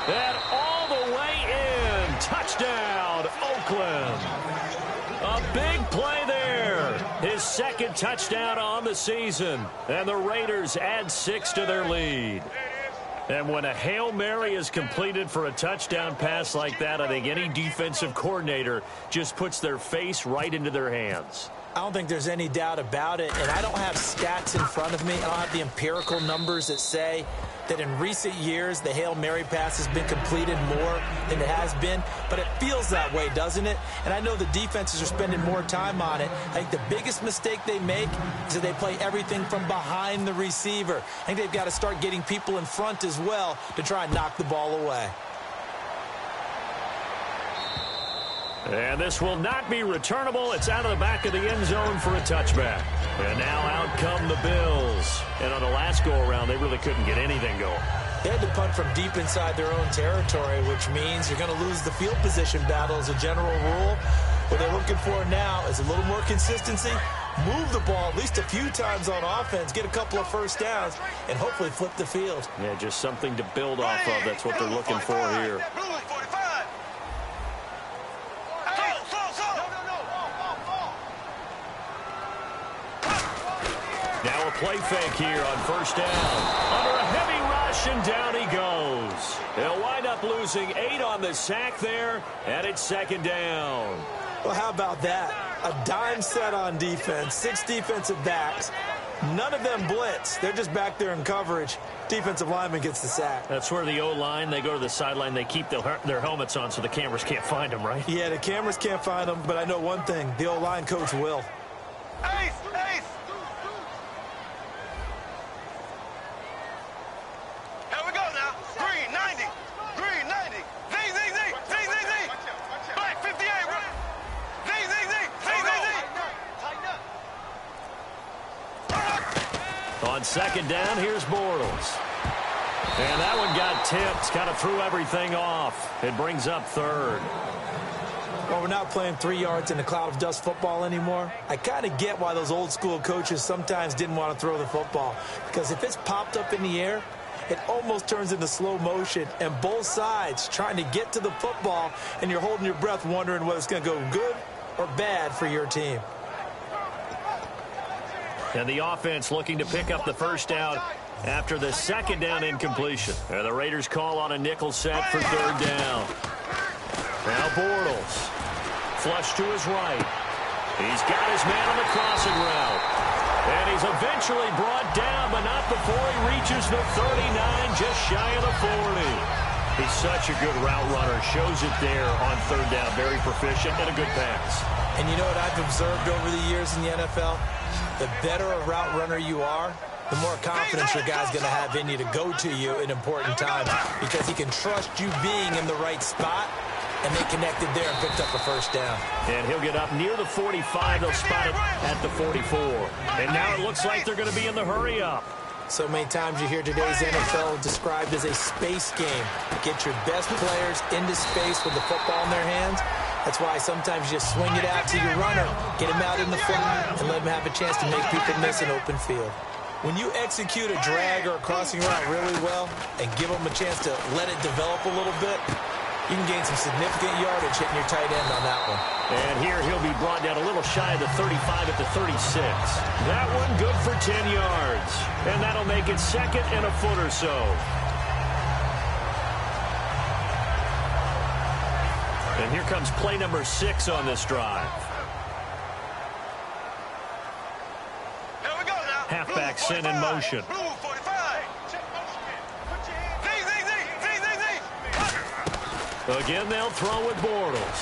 And all the way in. Touchdown, Oakland. A big play there. His second touchdown on the season. And the Raiders add 6 to their lead. And when a Hail Mary is completed for a touchdown pass like that, I think any defensive coordinator just puts their face right into their hands. I don't think there's any doubt about it, and I don't have stats in front of me. I don't have the empirical numbers that say that in recent years the Hail Mary pass has been completed more than it has been, but it feels that way, doesn't it? And I know the defenses are spending more time on it. I think the biggest mistake they make is that they play everything from behind the receiver. I think they've got to start getting people in front as well to try and knock the ball away. And this will not be returnable. It's out of the back of the end zone for a touchback. And now out come the Bills. And on the last go-around, they really couldn't get anything going. They had to punt from deep inside their own territory, which means you're going to lose the field position battle as a general rule. What they're looking for now is a little more consistency, move the ball at least a few times on offense, get a couple of first downs, and hopefully flip the field. Yeah, just something to build off of. That's what they're looking for here. Now a play fake here on first down. Under a heavy rush, and down he goes. They'll wind up losing 8 on the sack there, and it's second down. Well, how about that? A dime set on defense, 6 defensive backs. None of them blitz. They're just back there in coverage. Defensive lineman gets the sack. That's where the O-line, they go to the sideline, they keep their helmets on so the cameras can't find them, right? Yeah, the cameras can't find them, but I know one thing. The O-line coach will. Ace! Here we go now. Green 90. Green 90. Z. Black 58. Z. On second down, here's Bortles. And that one got tipped, kind of threw everything off. It brings up third. Well, we're not playing 3 yards in a cloud of dust football anymore. I kind of get why those old school coaches sometimes didn't want to throw the football. Because if it's popped up in the air, it almost turns into slow motion. And both sides trying to get to the football, and you're holding your breath wondering whether it's going to go good or bad for your team. And the offense looking to pick up the first down after the second down incompletion. And the Raiders call on a nickel set for third down. Now Bortles. Flush to his right. He's got his man on the crossing route. And he's eventually brought down, but not before he reaches the 39, just shy of the 40. He's such a good route runner. Shows it there on third down. Very proficient and a good pass. And you know what I've observed over the years in the NFL? The better a route runner you are, the more confidence your guy's going to have in you to go to you in important times because he can trust you being in the right spot, and they connected there and picked up a first down. And he'll get up near the 45. They'll spot it at the 44. And now it looks like they're going to be in the hurry-up. So many times you hear today's NFL described as a space game. Get your best players into space with the football in their hands. That's why sometimes you just swing it out to your runner, get him out in the flat, and let him have a chance to make people miss an open field. When you execute a drag or a crossing route really well and give them a chance to let it develop a little bit, you can gain some significant yardage hitting your tight end on that one. And here he'll be brought down a little shy of the 35 at the 36. That one good for 10 yards. And that'll make it second and a foot or so. And here comes play number 6 on this drive. Here we go now. Halfback sent in motion. Blue 45. Again, they'll throw with Bortles.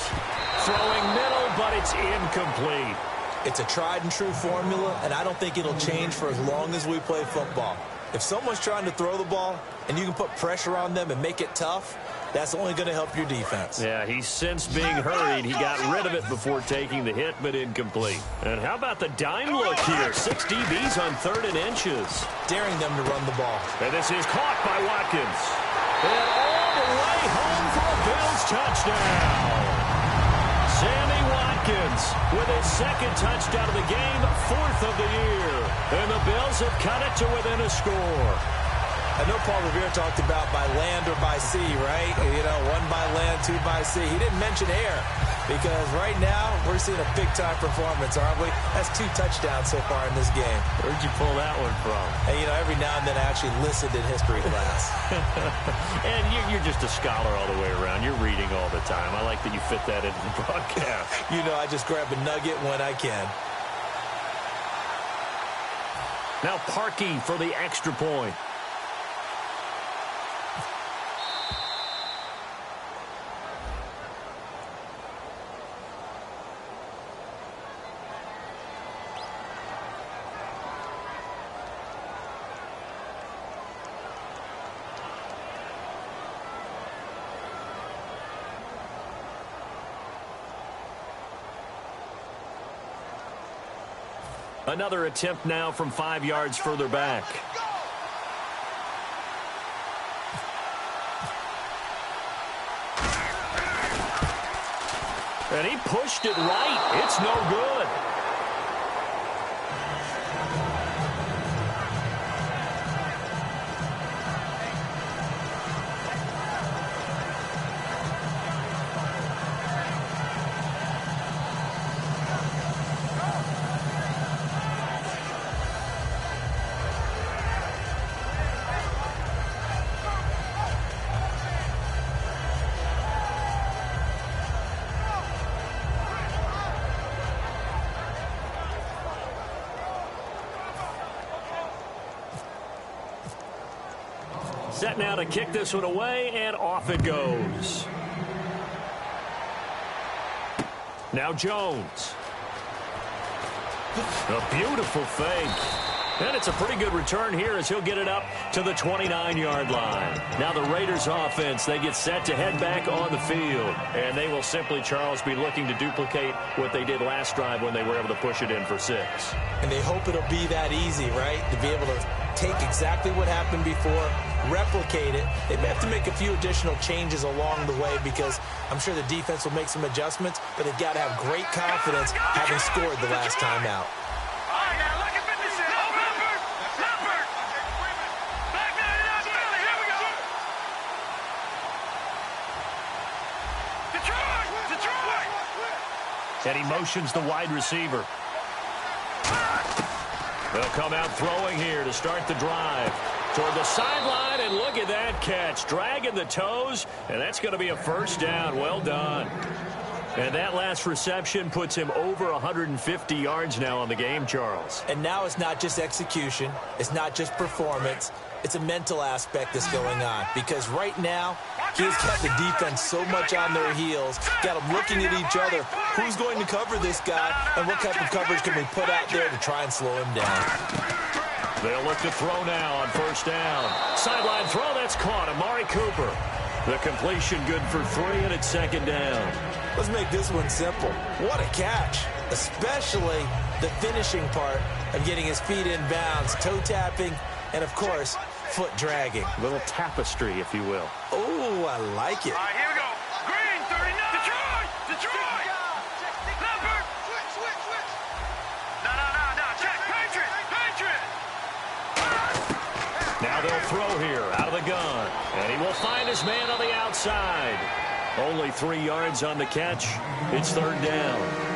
Throwing middle, but it's incomplete. It's a tried-and-true formula, and I don't think it'll change for as long as we play football. If someone's trying to throw the ball and you can put pressure on them and make it tough, that's only going to help your defense. Yeah, he's since being hurried. He got rid of it before taking the hit, but incomplete. And how about the dime look here? 6 DBs on 3rd and inches. Daring them to run the ball. And this is caught by Watkins. And all the way home for a Bills touchdown. Sammy Watkins with his 2nd touchdown of the game, 4th of the year. And the Bills have cut it to within a score. I know Paul Revere talked about by land or by sea, right? You know, 1 by land, 2 by sea. He didn't mention air because right now we're seeing a big-time performance, aren't we? That's 2 touchdowns so far in this game. Where'd you pull that one from? And, you know, every now and then I actually listened in history class. And you're just a scholar all the way around. You're reading all the time. I like that you fit that into the broadcast. You know, I just grab a nugget when I can. Now Parkey for the extra point. Another attempt now from 5 yards further back. And he pushed it right. It's no good. Set now to kick this one away, and off it goes. Now Jones. A beautiful fake. And it's a pretty good return here as he'll get it up to the 29-yard line. Now the Raiders offense, they get set to head back on the field. And they will simply, Charles, be looking to duplicate what they did last drive when they were able to push it in for 6. And they hope it'll be that easy, right? To be able to take exactly what happened before, replicate it. They may have to make a few additional changes along the way because I'm sure the defense will make some adjustments, but they've got to have great confidence having scored the last time out. And he motions the wide receiver. They'll come out throwing here to start the drive. Toward the sideline, and look at that catch. Dragging the toes, and that's going to be a first down. Well done. And that last reception puts him over 150 yards now on the game, Charles. And now it's not just execution. It's not just performance. It's a mental aspect that's going on. Because right now, He's kept the defense so much on their heels, got them looking at each other. Who's going to cover this guy, and what type of coverage can we put out there to try and slow him down? They'll look to throw now on first down. Sideline throw, that's caught. Amari Cooper. The completion good for 3, and it's second down. Let's make this one simple. What a catch, especially the finishing part of getting his feet in bounds, toe tapping, and, of course, foot dragging. A little tapestry, if you will. Oh, I like it. All right, here we go. Green, 39. Detroit! Detroit! Leopard! Switch. No. Check. Patriot! Now they'll throw here out of the gun. And he will find his man on the outside. Only 3 yards on the catch. It's third down.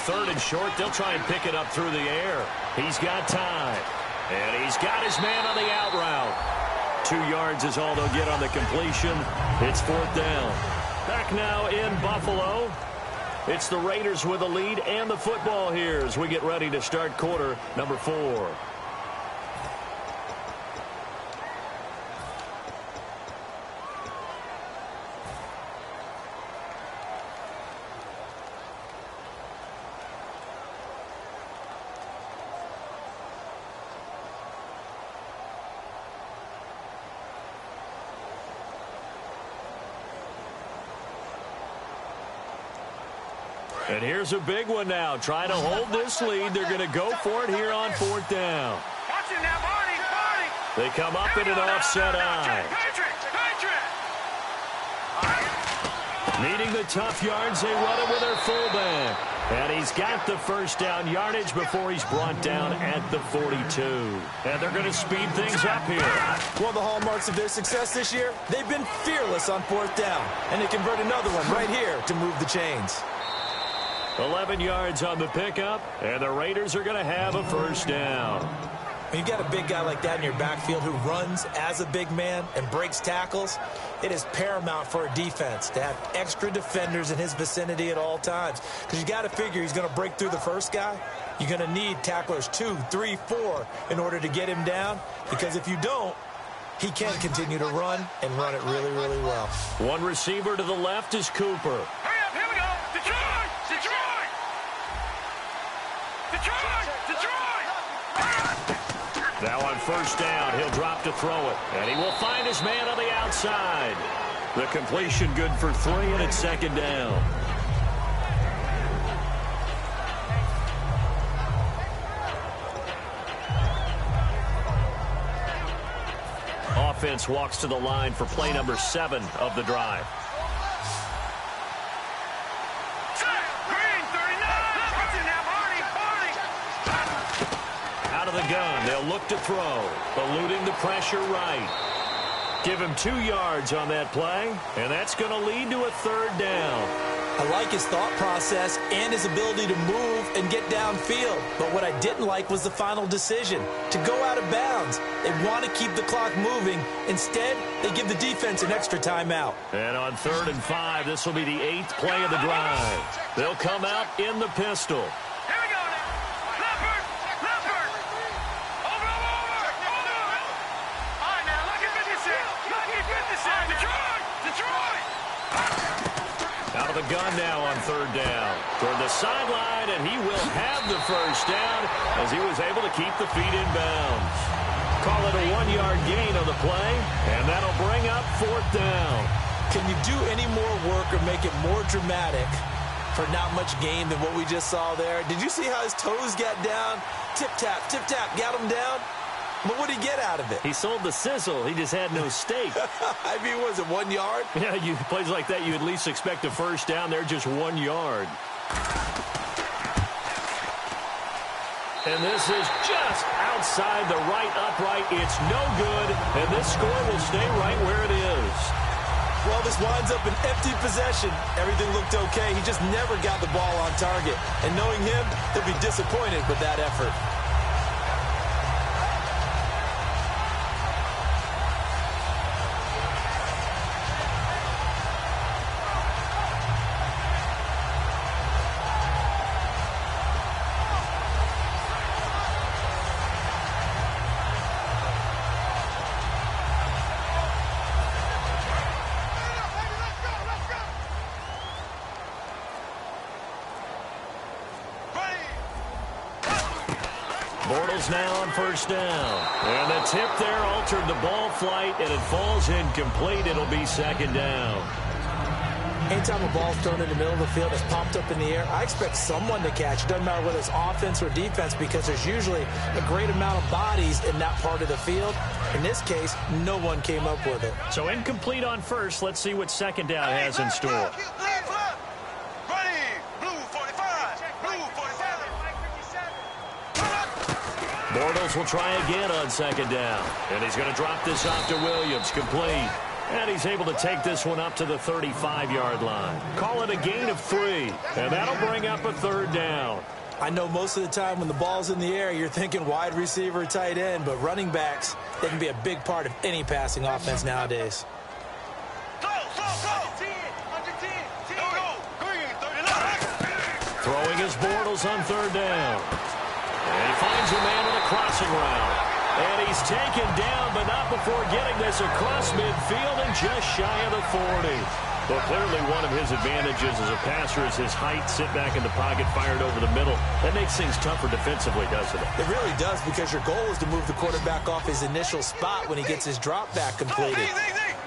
Third and short, they'll try and pick it up through the air. He's got time. And he's got his man on the out route. 2 yards is all they'll get on the completion. It's fourth down. Back now in Buffalo. It's the Raiders with the lead and the football here as we get ready to start quarter number 4. And here's a big one now. Trying to hold this lead. They're going to go for it here on fourth down. Watch it now, Barney. They come up in an offset eye. Needing the tough yards, they run it with their fullback. And he's got the first down yardage before he's brought down at the 42. And they're going to speed things up here. One of the hallmarks of their success this year, they've been fearless on fourth down. And they convert another one right here to move the chains. 11 yards on the pickup, and the Raiders are going to have a first down. When you got a big guy like that in your backfield who runs as a big man and breaks tackles, it is paramount for a defense to have extra defenders in his vicinity at all times. Because you got to figure he's going to break through the first guy. You're going to need tacklers 2, 3, 4 in order to get him down. Because if you don't, he can't continue to run and run it really, really well. One receiver to the left is Cooper. Hurry up, here we go. Detroit! Now on first down, he'll drop to throw it. And he will find his man on the outside. The completion good for 3, and it's second down. Offense walks to the line for play number 7 of the drive. Out of the gun, they'll look to throw, eluding the pressure right. Give him 2 yards on that play, and that's going to lead to a third down. I like his thought process and his ability to move and get downfield. But what I didn't like was the final decision, to go out of bounds. They want to keep the clock moving. Instead, they give the defense an extra timeout. And on 3rd and 5, this will be the 8th play of the drive. They'll come out in the pistol. Out of the gun now on 3rd down. Toward the sideline, and he will have the first down as he was able to keep the feet in bounds. Call it a 1-yard gain on the play, and that'll bring up 4th down. Can you do any more work or make it more dramatic for not much gain than what we just saw there? Did you see how his toes got down? Tip-tap, got him down. But what did he get out of it? He sold the sizzle. He just had no steak. I mean, was it 1 yard? Yeah, plays like that, you at least expect a first down. They're just 1 yard. And this is just outside the right upright. It's no good, and this score will stay right where it is. Well, this winds up an empty possession. Everything looked okay. He just never got the ball on target. And knowing him, he'll be disappointed with that effort. Bortles now on first down. And the tip there altered the ball flight, and it falls incomplete. It'll be second down. Anytime a ball's thrown in the middle of the field, it's popped up in the air, I expect someone to catch. It doesn't matter whether it's offense or defense, because there's usually a great amount of bodies in that part of the field. In this case, no one came up with it. So incomplete on first. Let's see what second down has in store. Bortles will try again on second down. And he's going to drop this off to Williams. Complete. And he's able to take this one up to the 35-yard line. Call it a gain of 3. And that'll bring up a third down. I know most of the time when the ball's in the air, you're thinking wide receiver, tight end, but running backs, they can be a big part of any passing offense nowadays. Throwing his Bortles on third down. And he finds a man on a crossing route. And he's taken down, but not before getting this across midfield and just shy of the 40. Well, clearly one of his advantages as a passer is his height. Sit back in the pocket, fired over the middle. That makes things tougher defensively, doesn't it? It really does, because your goal is to move the quarterback off his initial spot when he gets his drop back completed.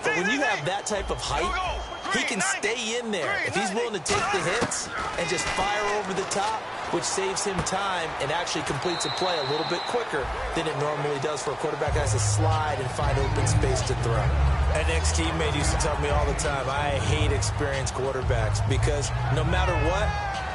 But when you have that type of height, he can stay in there. If he's willing to take the hits and just fire over the top, which saves him time and actually completes a play a little bit quicker than it normally does for a quarterback that has to slide and find open space to throw. An ex-teammate used to tell me all the time, I hate experienced quarterbacks, because no matter what,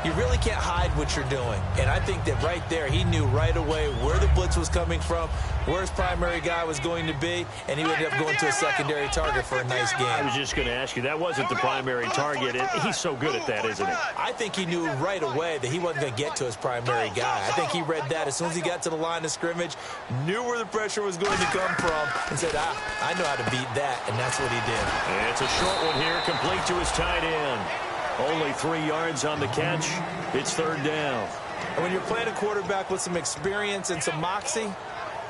you really can't hide what you're doing. And I think that right there, he knew right away where the blitz was coming from, where his primary guy was going to be, and he ended up going to a secondary target for a nice game. I was just going to ask you, that wasn't the primary target. He's so good at that, isn't he? I think he knew right away that he wasn't going to get to his primary guy. I think he read that as soon as he got to the line of scrimmage, knew where the pressure was going to come from, and said, I know how to beat that, and that's what he did. And it's a short one here, complete to his tight end. Only 3 yards on the catch. It's third down. And when you're playing a quarterback with some experience and some moxie,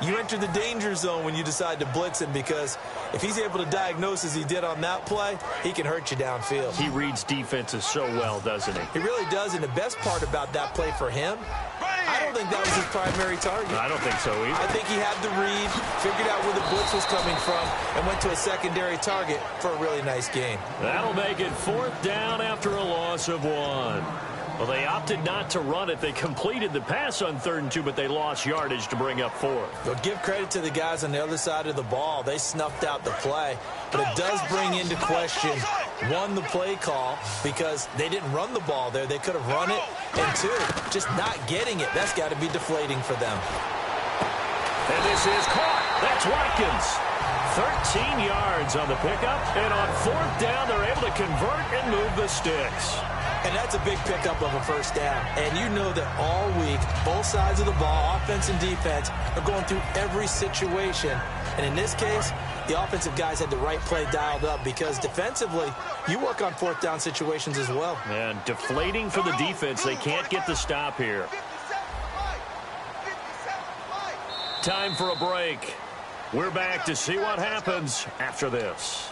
you enter the danger zone when you decide to blitz him, because if he's able to diagnose as he did on that play, he can hurt you downfield. He reads defenses so well, doesn't he? He really does, and the best part about that play for him, I don't think that was his primary target. I don't think so either. I think he had the read, figured out where the blitz was coming from, and went to a secondary target for a really nice gain. That'll make it fourth down after a loss of 1. Well, they opted not to run it. They completed the pass on 3rd and 2, but they lost yardage to bring up 4th. But give credit to the guys on the other side of the ball. They snuffed out the play. But it does bring into question, 1, the play call, because they didn't run the ball there. They could have run it. And 2, just not getting it. That's got to be deflating for them. And this is caught. That's Watkins. 13 yards on the pickup. And on 4th down, they're able to convert and move the sticks. And that's a big pickup of a first down. And you know that all week, both sides of the ball, offense and defense, are going through every situation. And in this case, the offensive guys had the right play dialed up, because defensively, you work on 4th down situations as well. And deflating for the defense. They can't get the stop here. Time for a break. We're back to see what happens after this.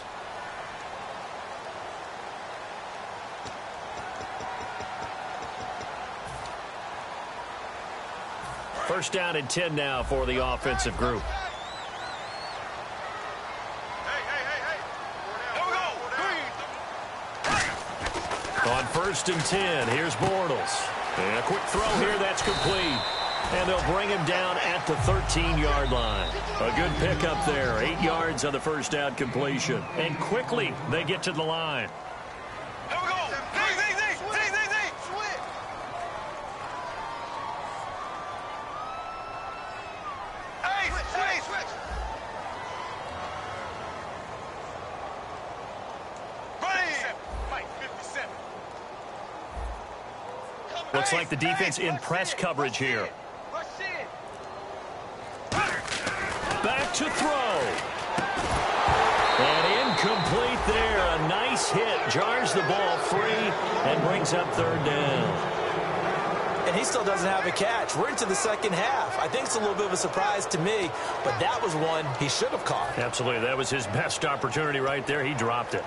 First down and 10 now for the offensive group. On 1st and 10, here's Bortles. And a quick throw here, that's complete. And they'll bring him down at the 13-yard line. A good pickup there, 8 yards on the first down completion. And quickly, they get to the line. Looks like the defense in press coverage here. Back to throw. And incomplete there. A nice hit. Jars the ball free and brings up third down. And he still doesn't have a catch. We're into the second half. I think it's a little bit of a surprise to me, but that was one he should have caught. Absolutely. That was his best opportunity right there. He dropped it.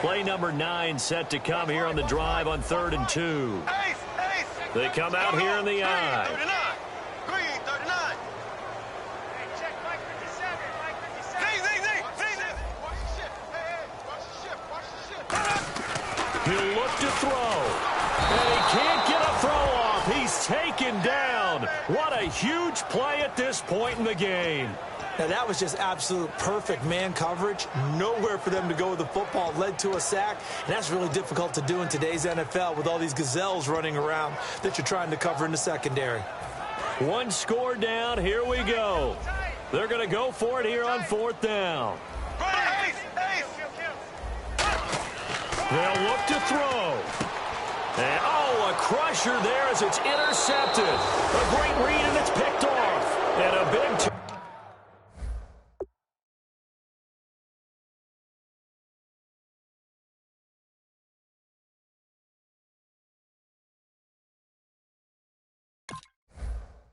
Play number 9 set to come here on the drive on 3rd and 2. They come out here in the eye. He'll look to throw. And he can't get a throw off. He's taken down. What a huge play at this point in the game. Now, that was just absolute perfect man coverage. Nowhere for them to go with the football. Led to a sack. And that's really difficult to do in today's NFL with all these gazelles running around that you're trying to cover in the secondary. One score down. Here we go. They're going to go for it here on 4th down. They'll look to throw. And, a crusher there as it's intercepted. A great read, and it's picked off. And a big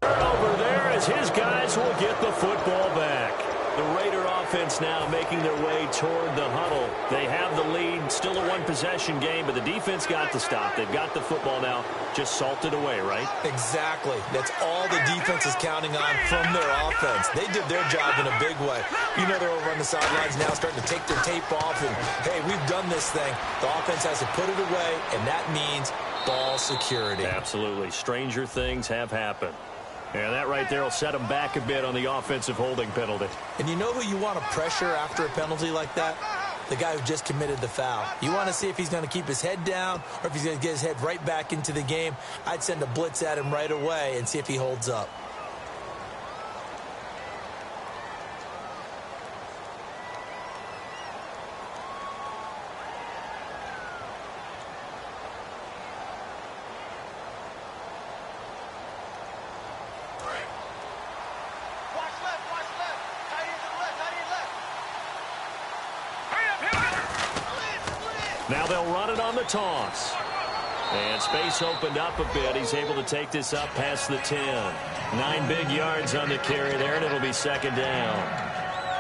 over there as his guys will get the football back. The Raider offense now making their way toward the huddle. They have the lead, still a one-possession game, but the defense got the stop. They've got the football now, just salted away, right? Exactly. That's all the defense is counting on from their offense. They did their job in a big way. You know they're over on the sidelines now starting to take their tape off, and, hey, we've done this thing. The offense has to put it away, and that means ball security. Absolutely. Stranger things have happened. And that right there will set them back a bit on the offensive holding penalty. And you know who you want to pressure after a penalty like that? The guy who just committed the foul. You want to see if he's going to keep his head down or if he's going to get his head right back into the game. I'd send a blitz at him right away and see if he holds up. Now they'll run it on the toss. And space opened up a bit. He's able to take this up past the 10. 9 big yards on the carry there, and it'll be 2nd down.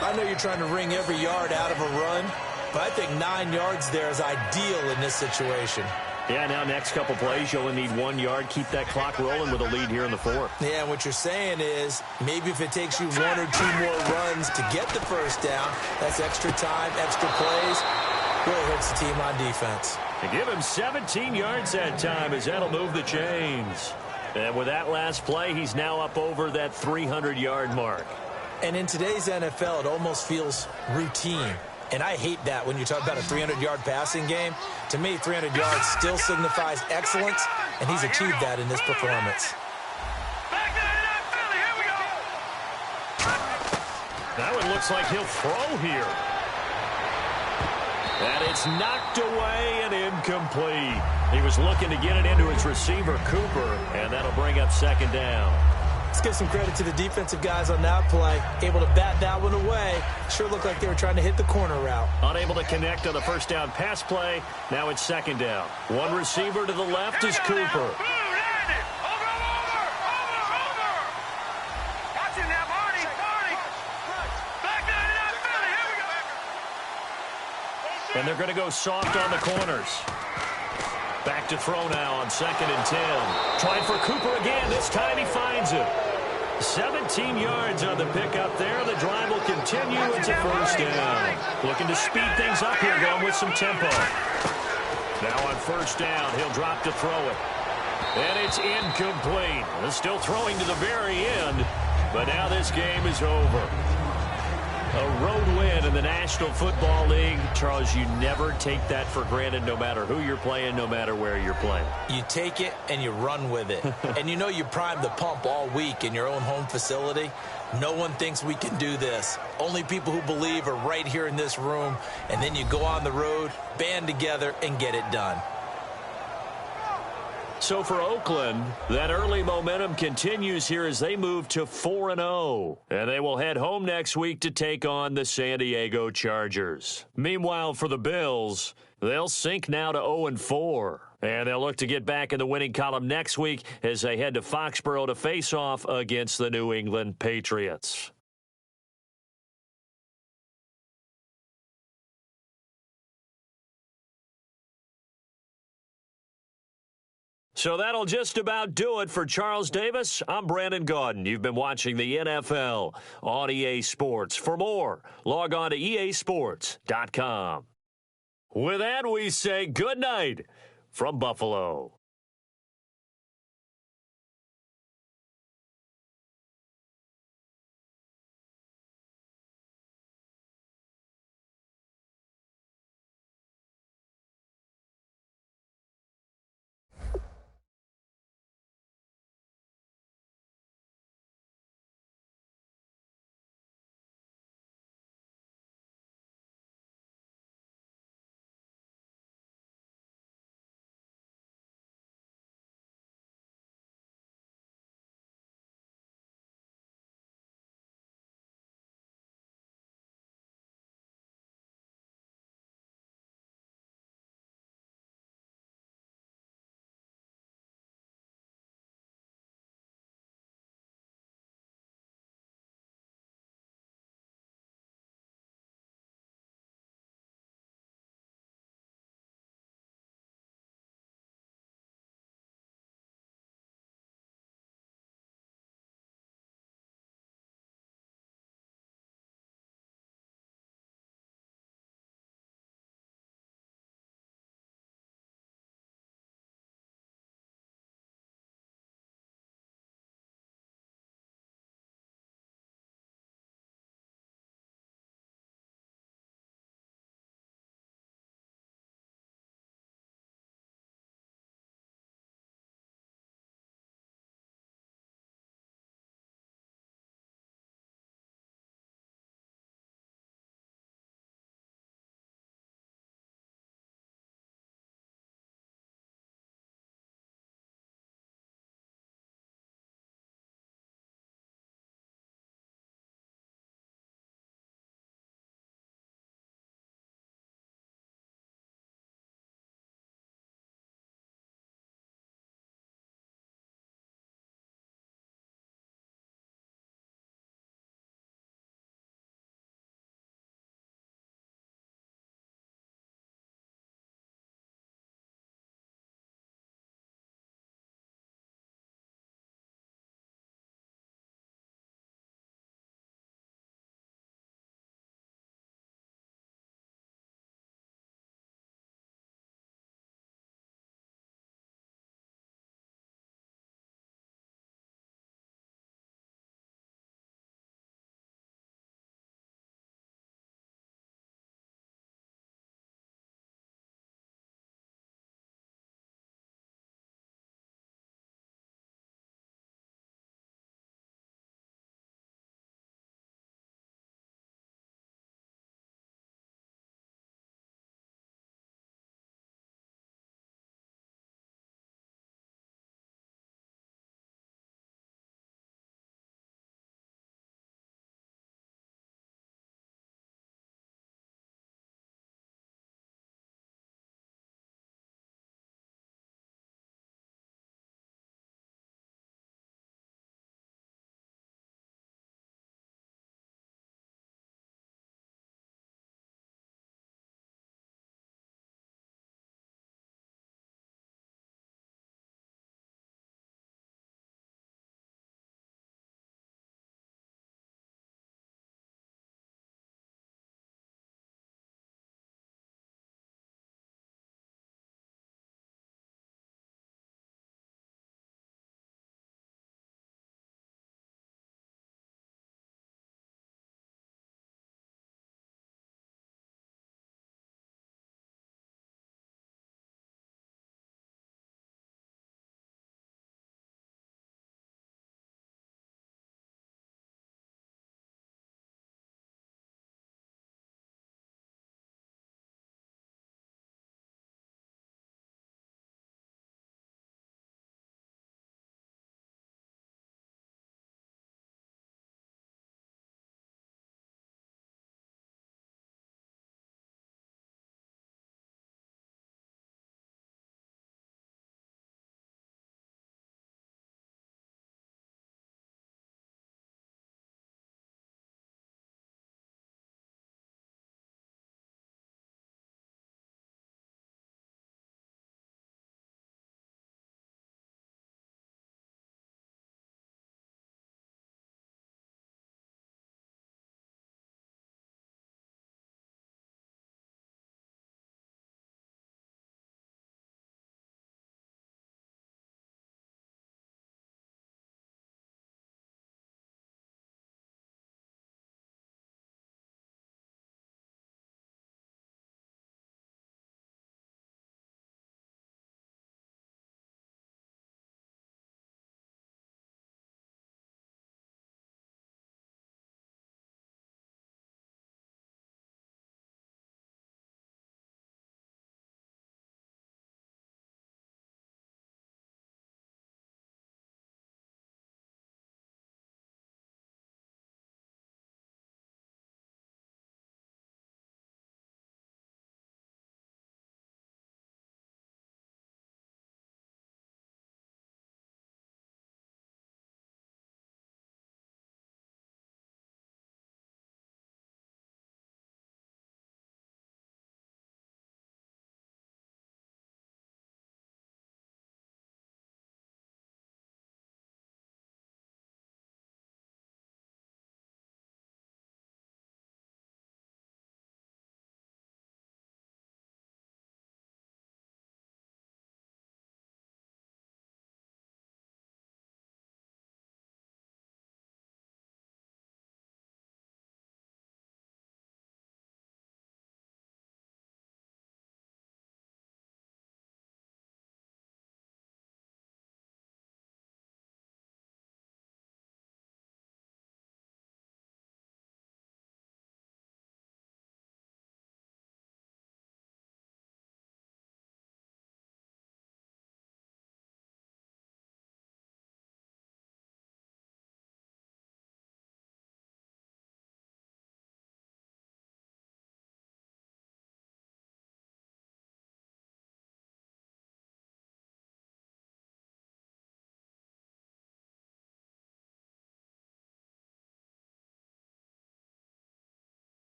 I know you're trying to wring every yard out of a run, but I think 9 yards there is ideal in this situation. Yeah, now next couple plays, you only need 1 yard. Keep that clock rolling with a lead here in the 4th. Yeah, and what you're saying is maybe if it takes you 1 or 2 more runs to get the first down, that's extra time, extra plays. Really hurts the team on defense. They give him 17 yards that time as that'll move the chains. And with that last play, he's now up over that 300-yard mark. And in today's NFL, it almost feels routine. And I hate that when you talk about a 300-yard passing game. To me, 300 yards still signifies excellence, and he's achieved that in this performance. That one looks like he'll throw here. And it's knocked away and incomplete. He was looking to get it into his receiver, Cooper, and that'll bring up 2nd down. Let's give some credit to the defensive guys on that play. Able to bat that one away. Sure looked like they were trying to hit the corner route. Unable to connect on the first down pass play. Now it's 2nd down. One receiver to the left is Cooper. And they're going to go soft on the corners. Back to throw now on 2nd and 10. Trying for Cooper again. This time he finds it. 17 yards on the pickup there. The drive will continue into 1st down. Looking to speed things up here, going with some tempo. Now on 1st down, he'll drop to throw it. And it's incomplete. They're still throwing to the very end, but now this game is over. A road win in the National Football League. Charles, you never take that for granted no matter who you're playing, no matter where you're playing. You take it and you run with it. And you know you primed the pump all week in your own home facility. No one thinks we can do this. Only people who believe are right here in this room. And then you go on the road, band together, and get it done. So for Oakland, that early momentum continues here as they move to 4-0. And they will head home next week to take on the San Diego Chargers. Meanwhile, for the Bills, they'll sink now to 0-4. And they'll look to get back in the winning column next week as they head to Foxborough to face off against the New England Patriots. So that'll just about do it for Charles Davis. I'm Brandon Gaudin. You've been watching the NFL on EA Sports. For more, log on to easports.com. With that, we say good night from Buffalo.